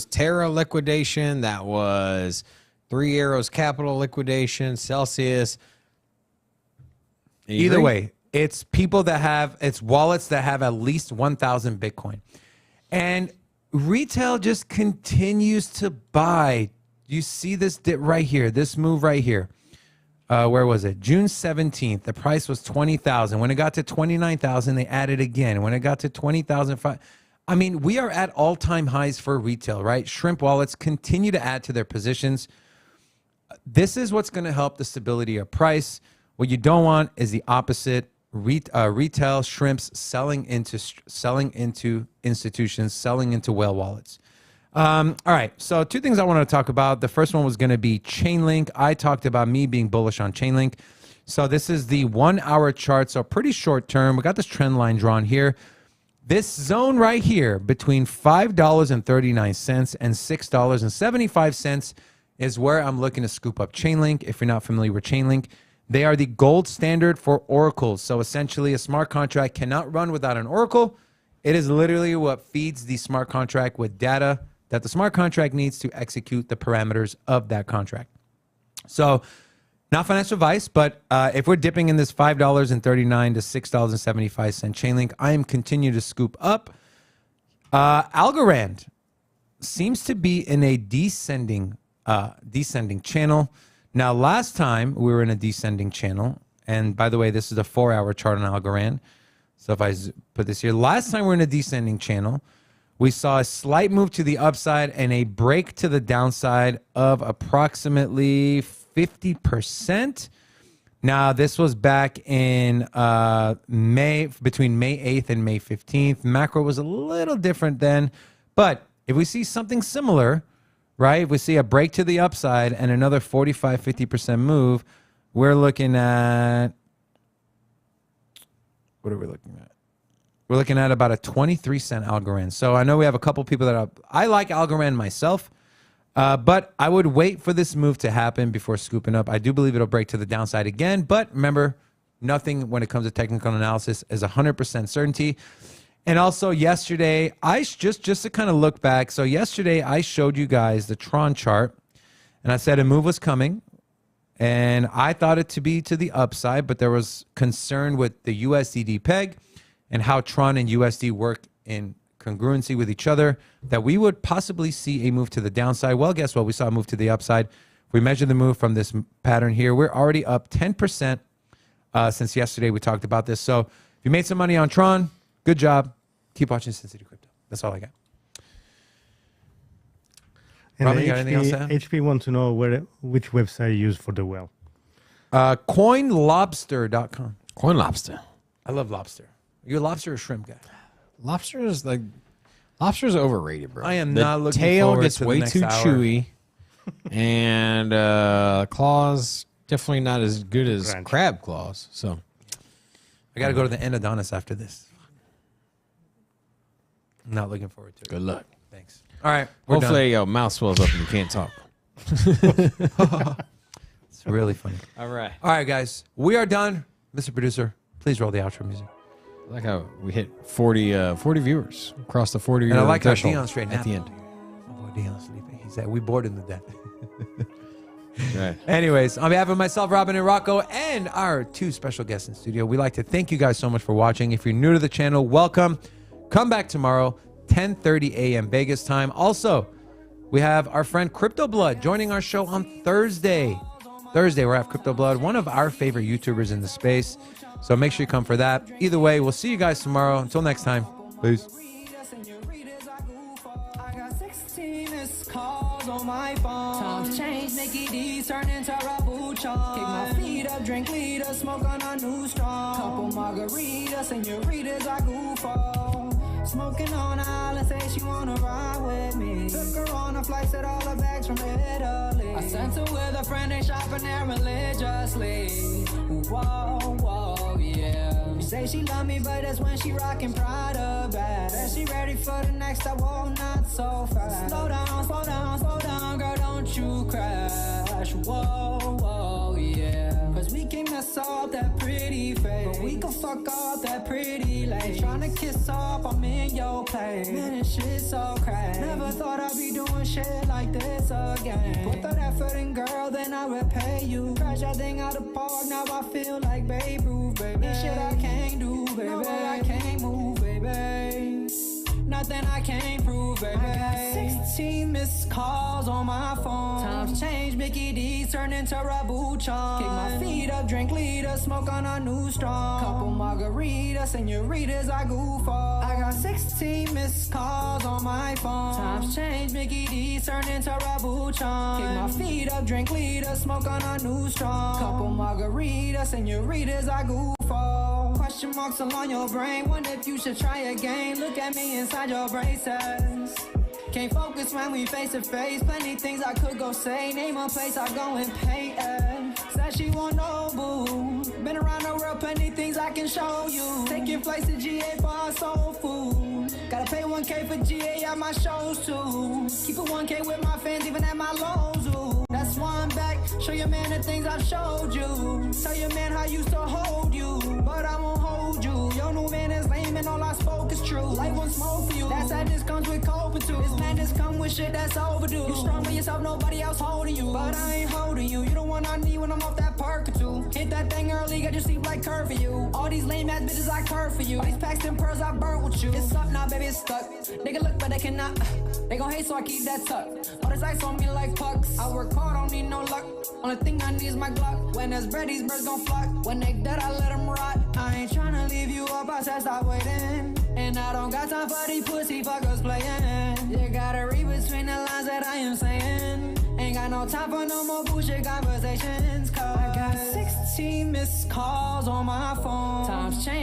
Terra liquidation. That was Three Arrows Capital liquidation. Celsius. Either way, it's people that have, it's wallets that have at least 1,000 Bitcoin, and retail just continues to buy. You see this dip right here, this move right here. Where was it? June 17th. The price was 20,000. When it got to 29,000, they added again. When it got to 20,005, I mean, we are at all-time highs for retail, right? Shrimp wallets continue to add to their positions. This is what's going to help the stability of price. What you don't want is the opposite. Retail shrimps selling into institutions, selling into whale wallets. All right, so 2 things I wanted to talk about. The first one was going to be Chainlink. I talked about me being bullish on Chainlink. So this is the 1-hour chart, so pretty short term. We got this trend line drawn here. This zone right here between $5.39 and $6.75 is where I'm looking to scoop up Chainlink. If you're not familiar with Chainlink, they are the gold standard for oracles. So essentially, a smart contract cannot run without an oracle. It is literally what feeds the smart contract with data that the smart contract needs to execute the parameters of that contract. So, not financial advice, but if we're dipping in this $5.39 to $6.75 Chainlink, I am continuing to scoop up. Algorand seems to be in a descending channel. Now, last time we were in a descending channel, and by the way, this is a 4-hour chart on Algorand. So if I put this here, last time we were in a descending channel, we saw a slight move to the upside and a break to the downside of approximately 50%. Now, this was back in May, between May 8th and May 15th. Macro was a little different then, but if we see something similar, right, if we see a break to the upside and another 45-50% move, we're looking at, what are we looking at? We're looking at about a 23-cent Algorand. So I know we have a couple people that I like Algorand myself, but I would wait for this move to happen before scooping up. I do believe it'll break to the downside again, but remember, nothing when it comes to technical analysis is 100% certainty. And also yesterday, just to kind of look back. So yesterday I showed you guys the Tron chart, and I said a move was coming, and I thought it to be to the upside, but there was concern with the USD peg and how Tron and USD work in congruency with each other, that we would possibly see a move to the downside. Well, guess what? We saw a move to the upside. If we measure the move from this pattern here, we're already up 10% since yesterday we talked about this. So if you made some money on Tron, good job. Keep watching Sin City Crypto. That's all I got. And Robin, you got anything else to add? HP want to know which website you use for the well. Coinlobster.com. Coin lobster. I love lobster. Are you a lobster or shrimp guy? Lobster is overrated, bro. I am the not looking tail forward gets to the way next too hour. chewy, and claws definitely not as good as Crunch. crab claws. So I got to go to the endodontist after this. I'm not looking forward to it. good luck. Thanks. All right. We're Hopefully your mouth swells up and you can't talk. done. It's really funny. All right. All right, guys. We are done. Mr. Producer, please roll the outro music. I like how we hit 40 viewers across the 40 And I like how threshold Dion's straight at the end. My boy Dion's sleeping. He said, we bored him to death. Right. Anyways, on behalf of myself, Robin, and Rocco, and our two special guests in studio, we'd like to thank you guys so much for watching. If you're new to the channel, welcome. Come back tomorrow, 10:30 a.m. Vegas time. Also, we have our friend Crypto Blood joining our show on Thursday. Thursday, we're at Crypto Blood, one of our favorite YouTubers in the space. So make sure you come for that. Either way, we'll see you guys tomorrow. Until next time, peace. On my phone. Times change, make ETH turn into Rabuchon. Kick my feet up, drink leader, smoke on a new strong. Couple margaritas, senoritas, I goof off. Smoking on a island, say she wanna ride with me. Took her on a flight, set all her bags from Italy. I sent her with a friend, they shopping there religiously. Whoa, whoa, yeah. She say she love me, but that's when she rockin' Prada bag. Bet she ready for the next step, whoa, not so fast. Slow down, slow down, slow down, girl, don't you crash. Whoa, whoa, yeah. Cause we can mess up that pretty face, but we can fuck up that pretty lady. Tryna kiss up, I'm in your place. Man, this shit so crazy. Never thought I'd be doing shit like this again. Put that effort in, girl, then I repay you. Crash that thing out the park, now I feel like Babe Ruth, baby. This shit I can't do, baby. No, I can't move, baby. Nothing I can't prove, baby. I got 16 missed calls on my phone. Times change, Mickey D's turn into Rabuchon. Kick my feet up, drink leader, smoke on a new strong. Couple margaritas, senoritas, I goof off. I got 16 missed calls on my phone. Times change, Mickey D's turn into Rabuchon. Kick my feet up, drink leader, smoke on a new strong. Couple margaritas, senoritas, I goof off. Question marks along your brain, wonder if you should try again. Look at me inside your braces. Can't focus when we face to face. Plenty things I could go say. Name a place I go and pay at. Said she want no boo. Been around the world, plenty things I can show you. Taking flights to GA for our soul food. Gotta pay 1K for GA at my shows too. Keep it 1K with my fans even at my lows. Ooh. That's why I'm back. Show your man the things I've showed you. Tell your man how I used to hold you, but I won't hold you. Your new man is lame and and all I spoke is true. Life won't smoke for you. That sadness comes with coping too. This madness come with shit that's overdue. You strong by yourself, nobody else holding you. But I ain't holding you. You the one I need when I'm off that perk or two. Hit that thing early, got your sleep like curfew. All these lame ass bitches I curve for you. All these packs and pearls I burnt with you. It's up now, baby, it's stuck. They can look, but they cannot. They gon' hate, so I keep that tucked. All this ice on me like pucks. I work hard, don't need no luck. Only thing I need is my Glock. When there's bread, these birds gon' flock. When they dead, I let them rot. I ain't tryna leave you up, I said stop waiting. And I don't got time for these pussy fuckers playing. You gotta read between the lines that I am saying. Ain't got no time for no more bullshit conversations. Cause I got 16 missed calls on my phone. Times change.